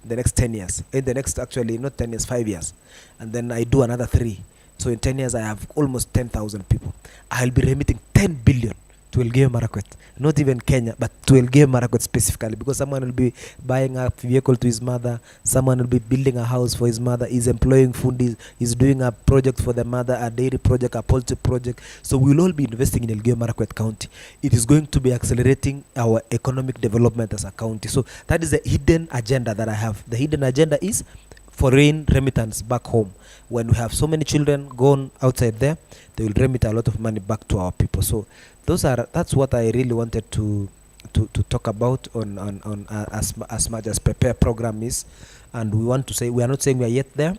10 years, not 10 years, 5 years, and then I do another 3. So in 10 years I have almost 10,000 people. I'll be remitting 10 billion to Elgeyo Marakwet, not even Kenya, but to Elgeyo Marakwet specifically, because someone will be buying a vehicle to his mother, someone will be building a house for his mother, he's employing food, he's doing a project for the mother, a dairy project, a poultry project. So we'll all be investing in Elgeyo Marakwet County. It is going to be accelerating our economic development as a county. So that is the hidden agenda that I have. The hidden agenda is foreign remittance back home. When we have so many children gone outside there, they will remit a lot of money back to our people. So that's what I really wanted to talk about on as much as Prepare program is. And we want to say, we are not saying we are yet there,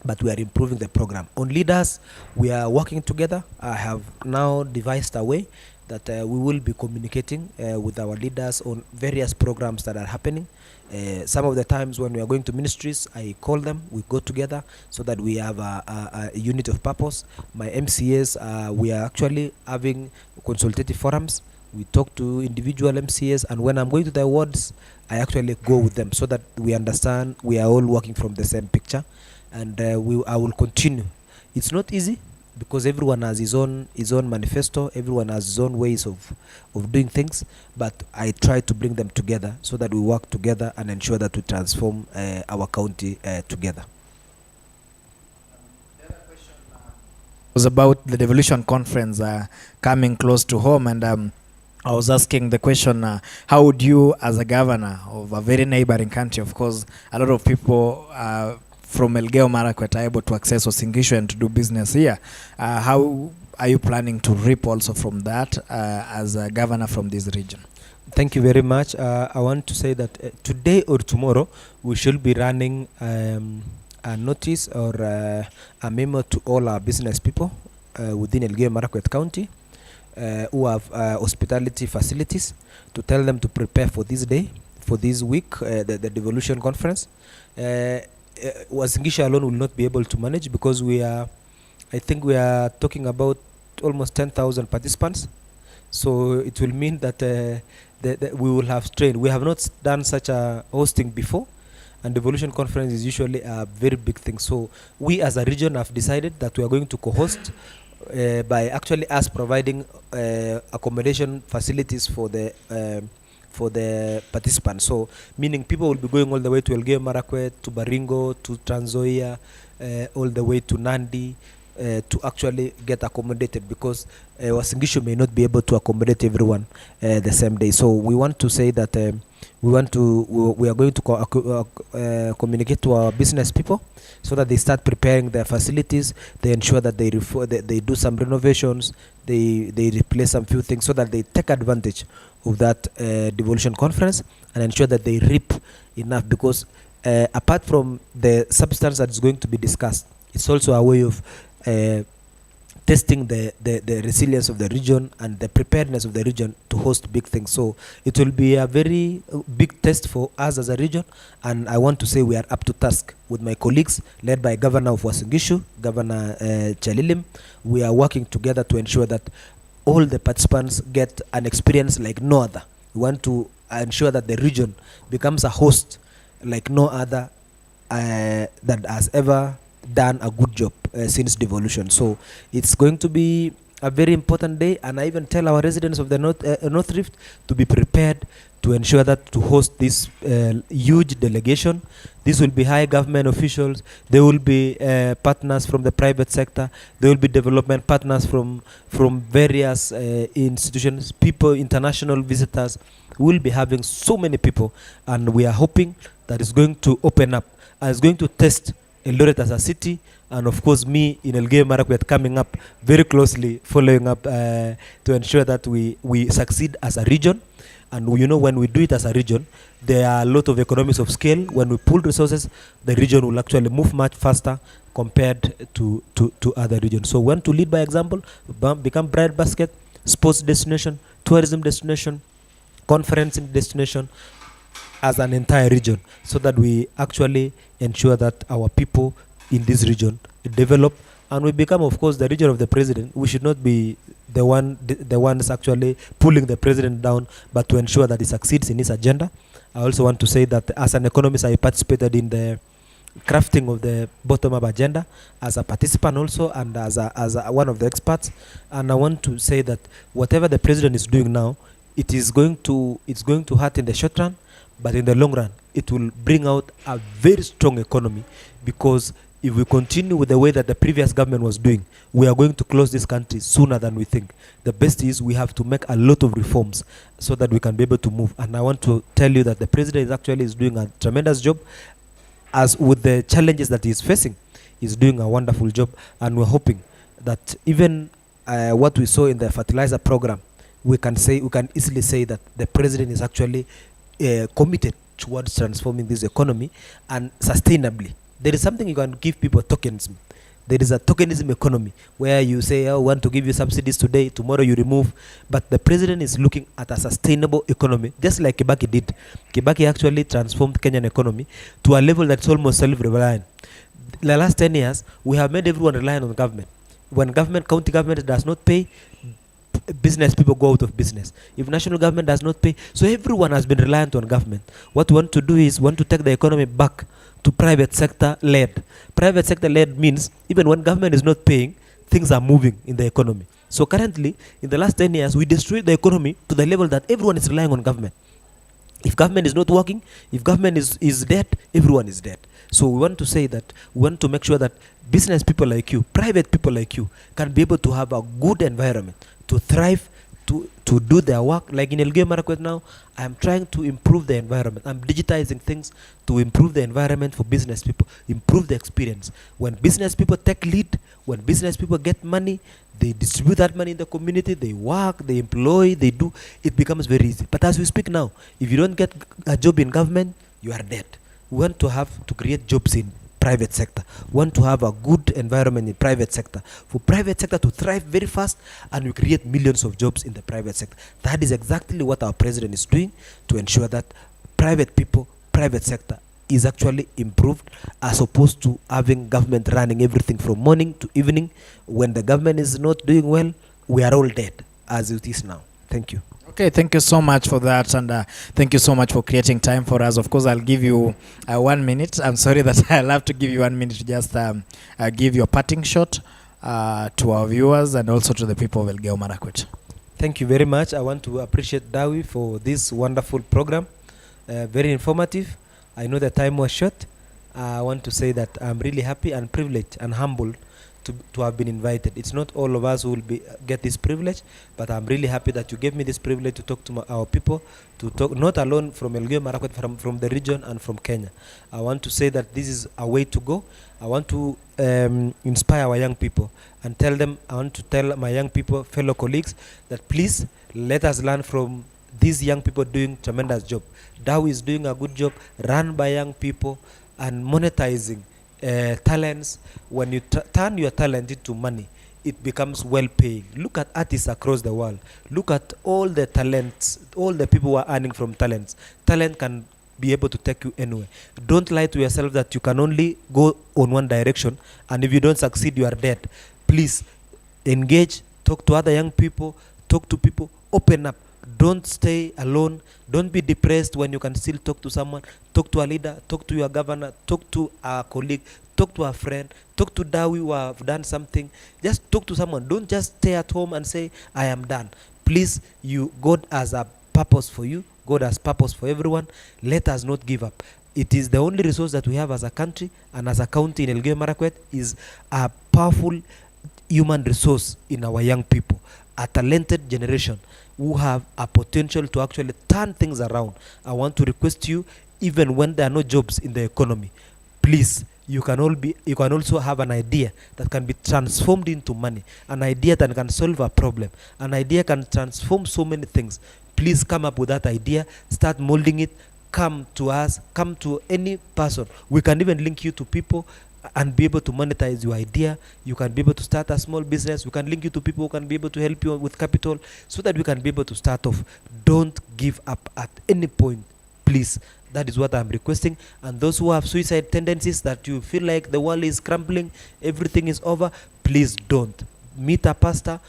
but we are improving the program. On leaders, we are working together. I have now devised a way that we will be communicating with our leaders on various programs that are happening. Some of the times when we are going to ministries, I call them, we go together so that we have a unit of purpose. My MCAs, we are actually having consultative forums. We talk to individual MCAs, and when I'm going to the wards, I actually go with them so that we understand we are all working from the same picture. And I will continue. It's not easy because everyone has his own manifesto, everyone has his own ways of doing things, but I try to bring them together so that we work together and ensure that we transform our county together. Was about the devolution conference coming close to home, and I was asking the question, how would you, as a governor of a very neighboring country, of course, a lot of people from Elgeyo Marakwet are able to access Uasin Gishu and to do business here. How are you planning to reap also from that as a governor from this region? Thank you very much. I want to say that today or tomorrow, we should be running a notice or a memo to all our business people within Elgeyo Marakwet County who have hospitality facilities, to tell them to prepare for this day, for this week, the devolution conference. Uasin Gishu alone will not be able to manage because I think we are talking about almost 10,000 participants. So it will mean that, that we will have strain. We have not done such a hosting before, and devolution conference is usually a very big thing. So we as a region have decided that we are going to co-host by actually us providing accommodation facilities for the participants. So meaning people will be going all the way to Elgeyo Marakwet, to Baringo, to Trans Nzoia, all the way to Nandi to actually get accommodated, because Uasin Gishu may not be able to accommodate everyone the same day. So we want to say that we are going to communicate to our business people so that they start preparing their facilities. They ensure that they do some renovations, they replace some few things so that they take advantage of that devolution conference and ensure that they reap enough, because apart from the substance that is going to be discussed, it's also a way of testing the resilience of the region and the preparedness of the region to host big things. So it will be a very big test for us as a region, and I want to say we are up to task with my colleagues led by Governor of Uasin Gishu, Governor Chalilim. We are working together to ensure that all the participants get an experience like no other. We want to ensure that the region becomes a host like no other that has ever done a good job since devolution. So it's going to be a very important day, and I even tell our residents of the North Rift to be prepared to ensure that to host this huge delegation. This will be high government officials, there will be partners from the private sector, there will be development partners from various institutions, people, international visitors. We will be having so many people, and we are hoping that it's going to open up and it's going to test Eldoret as a city, and of course me in Elgeyo Marakwet coming up very closely, following up to ensure that we succeed as a region. And you know, when we do it as a region, there are a lot of economies of scale. When we pool resources, the region will actually move much faster compared to other regions. So we want to lead by example, become bread basket, sports destination, tourism destination, conferencing destination as an entire region, so that we actually ensure that our people in this region develop, and we become, of course, the region of the president. We should not be the ones actually pulling the president down, but to ensure that he succeeds in his agenda. I also want to say that as an economist, I participated in the crafting of the bottom-up agenda as a participant also, and as one of the experts. And I want to say that whatever the president is doing now, it's going to hurt in the short run, but in the long run, it will bring out a very strong economy, because if we continue with the way that the previous government was doing, we are going to close this country sooner than we think. The best is we have to make a lot of reforms so that we can be able to move. And I want to tell you that the president is doing a tremendous job. As with the challenges that he's facing, he's doing a wonderful job. And we're hoping that even what we saw in the fertilizer program, we can easily say that the president is actually committed towards transforming this economy and sustainably. There is something you can give people tokens. There is a tokenism economy where you say, "I want to give you subsidies today, tomorrow you remove." But the president is looking at a sustainable economy, just like Kibaki did. Kibaki actually transformed Kenyan economy to a level that's almost self-reliant. The last 10 years, we have made everyone reliant on government. When county government does not pay, business people go out of business. If national government does not pay, so everyone has been reliant on government. What we want to do is want to take the economy back to private sector led. Private sector led means even when government is not paying, things are moving in the economy. So currently, in the last 10 years, we destroyed the economy to the level that everyone is relying on government. If government is not working, if government is dead, everyone is dead. So we want to say that we want to make sure that business people like you, private people like you, can be able to have a good environment to thrive, to do their work. Like in Elgeyo Marakwet now, I'm trying to improve the environment. I'm digitizing things to improve the environment for business people, improve the experience. When business people take lead, when business people get money, they distribute that money in the community, they work, they employ, they do, it becomes very easy. But as we speak now, if you don't get a job in government, you are dead. We want to have to create jobs in private sector. We want to have a good environment in private sector. For private sector to thrive very fast, and we create millions of jobs in the private sector. That is exactly what our president is doing to ensure that private people, private sector is actually improved, as opposed to having government running everything from morning to evening. When the government is not doing well, we are all dead as it is now. Thank you. Okay, thank you so much for that, and thank you so much for creating time for us. Of course, I'll give you 1 minute. I'm sorry that I'll have to give you 1 minute to just give your parting shot to our viewers and also to the people of Elgeyo Marakwet. Thank you very much. I want to appreciate Dawi for this wonderful program, very informative. I know the time was short. I want to say that I'm really happy and privileged and humbled to have been invited. It's not all of us who will get this privilege, but I'm really happy that you gave me this privilege to talk to our people, to talk not alone from Elgeyo Marakwet, from the region and from Kenya. I want to say that this is a way to go. I want to inspire our young people and I want to tell my young people, fellow colleagues, that please let us learn from these young people doing tremendous job. Dow is doing a good job, run by young people and monetizing talents. When you turn your talent into money, it becomes well paying. Look at artists across the world. Look at all the talents, all the people who are earning from talents. Talent can be able to take you anywhere. Don't lie to yourself that you can only go on one direction, and if you don't succeed, you are dead. Please engage, talk to other young people, talk to people, open up. Don't stay alone. Don't be depressed when you can still talk to someone. Talk to a leader, talk to your governor, talk to a colleague, talk to a friend, talk to Dawi who have done something. Just talk to someone. Don't just stay at home and say, I am done. Please, God has a purpose for you. God has purpose for everyone. Let us not give up. It is the only resource that we have as a country, and as a county in Elgeyo Marakwet is a powerful human resource in our young people, a talented generation who have a potential to actually turn things around. I want to request you, even when there are no jobs in the economy, please, you can also have an idea that can be transformed into money, an idea that can solve a problem, an idea can transform so many things. Please come up with that idea, start molding it, come to us, come to any person. We can even link you to people and be able to monetize your idea. You can be able to start a small business. We can link you to people who can be able to help you with capital so that we can be able to start off. Don't give up at any point, please. That is what I'm requesting. And those who have suicide tendencies, that you feel like the world is crumbling, everything is over, please don't. Meet a pastor,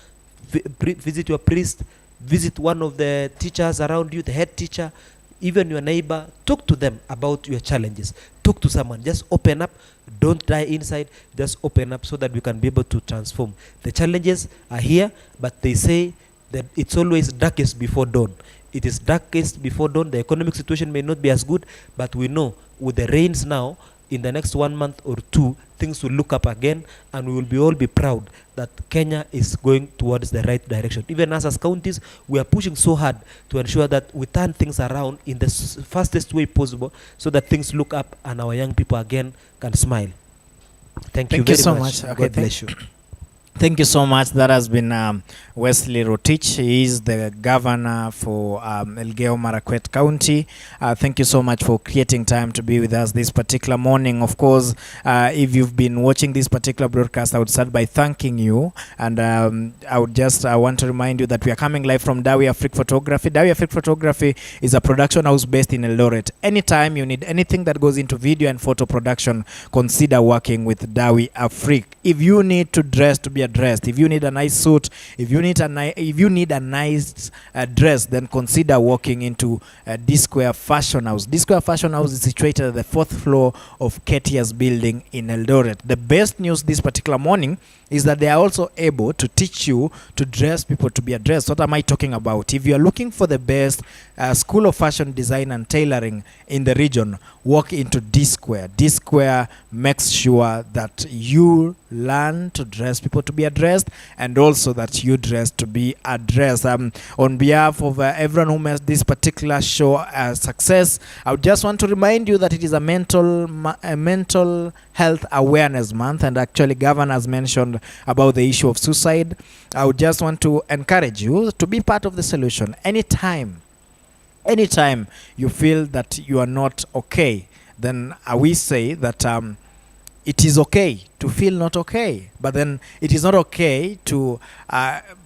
visit your priest, visit one of the teachers around you, the head teacher, even your neighbor. Talk to them about your challenges. Talk to someone. Just open up. Don't die inside. Just open up so that we can be able to transform. The challenges are here, but they say that it's always darkest before dawn. It is darkest before dawn. The economic situation may not be as good, but we know with the rains now, in the next 1 month or two, things will look up again, and we will all be proud that Kenya is going towards the right direction. Even us as counties, we are pushing so hard to ensure that we turn things around in the fastest way possible so that things look up and our young people again can smile. Thank you very so much. Okay, God bless you. Thank you so much. That has been Wesley Rotich. He is the governor for Elgeyo Marakwet County. Thank you so much for creating time to be with us this particular morning. Of course, if you've been watching this particular broadcast, I would start by thanking you. And I would just want to remind you that we are coming live from Dawi Afrique Photography. Dawi Afrique Photography is a production house based in Eldoret. Anytime you need anything that goes into video and photo production, consider working with Dawi Afrique. If you need to dress to be dressed, if you need a nice suit, if you need a nice dress, then consider walking into D-Square Fashion House. D-Square Fashion House is situated at the 4th floor of Ketia's building in Eldoret. The best news this particular morning is that they are also able to teach you to dress people to be addressed. What am I talking about? If you are looking for the best school of fashion design and tailoring in the region, walk into D-Square. D-Square makes sure that you learn to dress people to be addressed, and also that you dress to be addressed. On behalf of everyone who made this particular show a success, I would just want to remind you that it is a mental health awareness month, and actually Governor has mentioned about the issue of suicide. I would just want to encourage you to be part of the solution. Anytime you feel that you are not okay, then we say that it is okay to feel not okay, but then it is not okay to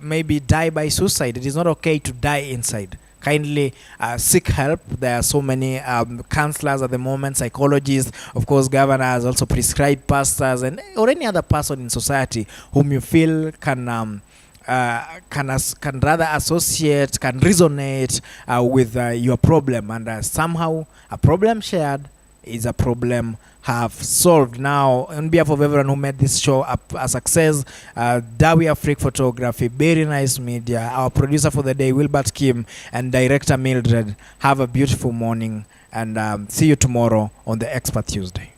maybe die by suicide. It is not okay to die inside. Kindly seek help. There are so many counselors at the moment, psychologists. Of course, Governor has also prescribed pastors and or any other person in society whom you feel can rather associate, can resonate with your problem, and somehow a problem shared is a problem have solved. Now, on behalf of everyone who made this show a success, Dawi Afrique Photography, Very Nice Media, our producer for the day, Wilbert Kim, and director Mildred, have a beautiful morning, and see you tomorrow on the Expert Tuesday.